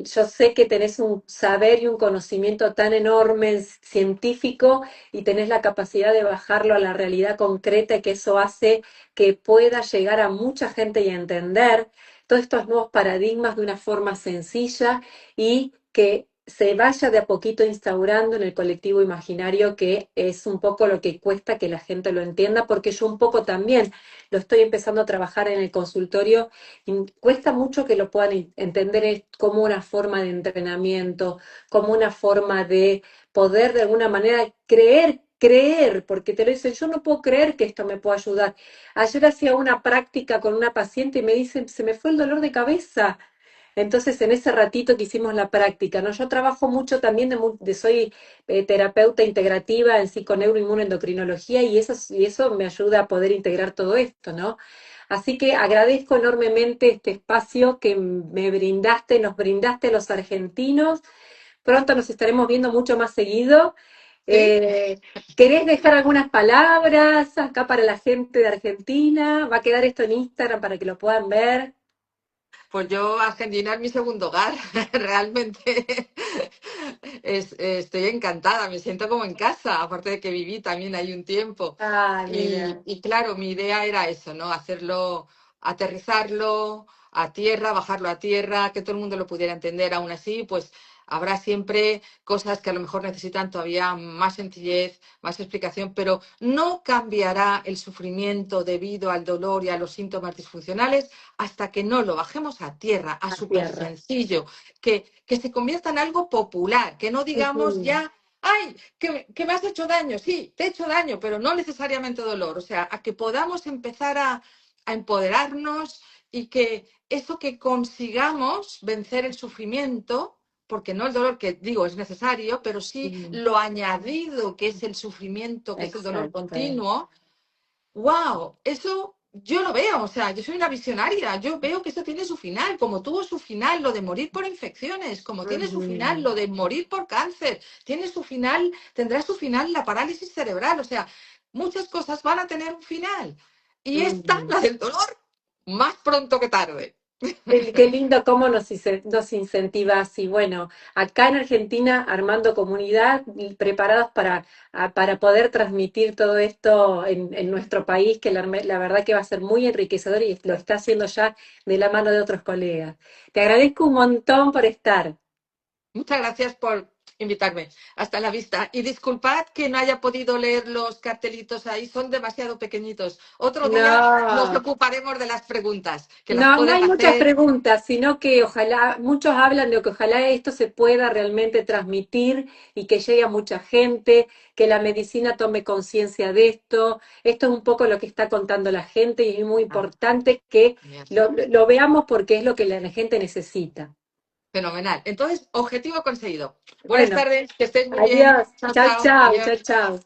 [SPEAKER 1] yo sé que tenés un saber y un conocimiento tan enorme científico y tenés la capacidad de bajarlo a la realidad concreta y que eso hace que pueda llegar a mucha gente y a entender todos estos nuevos paradigmas de una forma sencilla y que se vaya de a poquito instaurando en el colectivo imaginario, que es un poco lo que cuesta que la gente lo entienda, porque yo un poco también lo estoy empezando a trabajar en el consultorio y cuesta mucho que lo puedan entender como una forma de entrenamiento, como una forma de poder de alguna manera creer, porque te lo dicen, yo no puedo creer que esto me pueda ayudar. Ayer hacía una práctica con una paciente y me dicen, se me fue el dolor de cabeza. Entonces, en ese ratito que hicimos la práctica, ¿no? Yo trabajo mucho también soy terapeuta integrativa en psiconeuroinmunoendocrinología y eso me ayuda a poder integrar todo esto, ¿no? Así que agradezco enormemente este espacio que me brindaste, nos brindaste a los argentinos. Pronto nos estaremos viendo mucho más seguido.
[SPEAKER 2] ¿Sí?
[SPEAKER 1] Eh, ¿Querés dejar algunas palabras acá para la gente de Argentina? Va a quedar esto en Instagram para que lo puedan ver.
[SPEAKER 2] Pues yo, Argentina es mi segundo hogar, realmente estoy encantada, me siento como en casa, aparte de que viví también ahí un tiempo.
[SPEAKER 1] Ah, mira.
[SPEAKER 2] Y claro, mi idea era eso, ¿no? Hacerlo, aterrizarlo a tierra, bajarlo a tierra, que todo el mundo lo pudiera entender. Aún así, pues habrá siempre cosas que a lo mejor necesitan todavía más sencillez, más explicación, pero no cambiará el sufrimiento debido al dolor y a los síntomas disfuncionales hasta que no lo bajemos a tierra, a
[SPEAKER 1] A
[SPEAKER 2] súper
[SPEAKER 1] tierra.
[SPEAKER 2] sencillo, que se convierta en algo popular, que no digamos
[SPEAKER 1] Ujú.
[SPEAKER 2] ya, ay, que me has hecho daño, sí, te he hecho daño, pero no necesariamente dolor. O sea, a que podamos empezar a empoderarnos y que eso que consigamos vencer el sufrimiento, porque no el dolor que digo es necesario, pero sí
[SPEAKER 1] Mm,
[SPEAKER 2] lo añadido que es el sufrimiento, que es el dolor
[SPEAKER 1] exacto.
[SPEAKER 2] continuo. ¡Wow! Eso yo lo veo, o sea, yo soy una visionaria, yo veo que eso tiene su final, como tuvo su final lo de morir por infecciones, como tiene su final
[SPEAKER 1] Ujú,
[SPEAKER 2] lo de morir por cáncer, tiene su final, tendrá su final la parálisis cerebral, o sea, muchas cosas van a tener un final. Y esta,
[SPEAKER 1] ujú.
[SPEAKER 2] la del dolor, más pronto que tarde.
[SPEAKER 1] Qué lindo cómo nos incentiva así. Bueno, acá en Argentina armando comunidad y preparados para poder transmitir todo esto en nuestro país, que la verdad que va a ser muy enriquecedor y lo está haciendo ya de la mano de otros colegas. Te agradezco un montón por estar.
[SPEAKER 2] Muchas gracias por invitarme. Hasta la vista. Y disculpad que no haya podido leer los cartelitos ahí, son demasiado pequeñitos. Otro día nos
[SPEAKER 1] No.
[SPEAKER 2] ocuparemos de las preguntas, que las
[SPEAKER 1] No, no
[SPEAKER 2] pueden
[SPEAKER 1] hay muchas
[SPEAKER 2] hacer.
[SPEAKER 1] preguntas, sino que ojalá, muchos hablan de que ojalá esto se pueda realmente transmitir y que llegue a mucha gente, que la medicina tome conciencia de esto. Esto es un poco lo que está contando la gente y es muy
[SPEAKER 2] Ah,
[SPEAKER 1] importante que
[SPEAKER 2] genial.
[SPEAKER 1] lo veamos porque es lo que la gente necesita.
[SPEAKER 2] Fenomenal. Entonces, objetivo conseguido. Buenas
[SPEAKER 1] Bueno,
[SPEAKER 2] tardes, que estéis muy bien.
[SPEAKER 1] adiós.
[SPEAKER 2] Chao,
[SPEAKER 1] Chao,
[SPEAKER 2] chao.
[SPEAKER 1] chao, chao,
[SPEAKER 2] Adiós.
[SPEAKER 1] chao.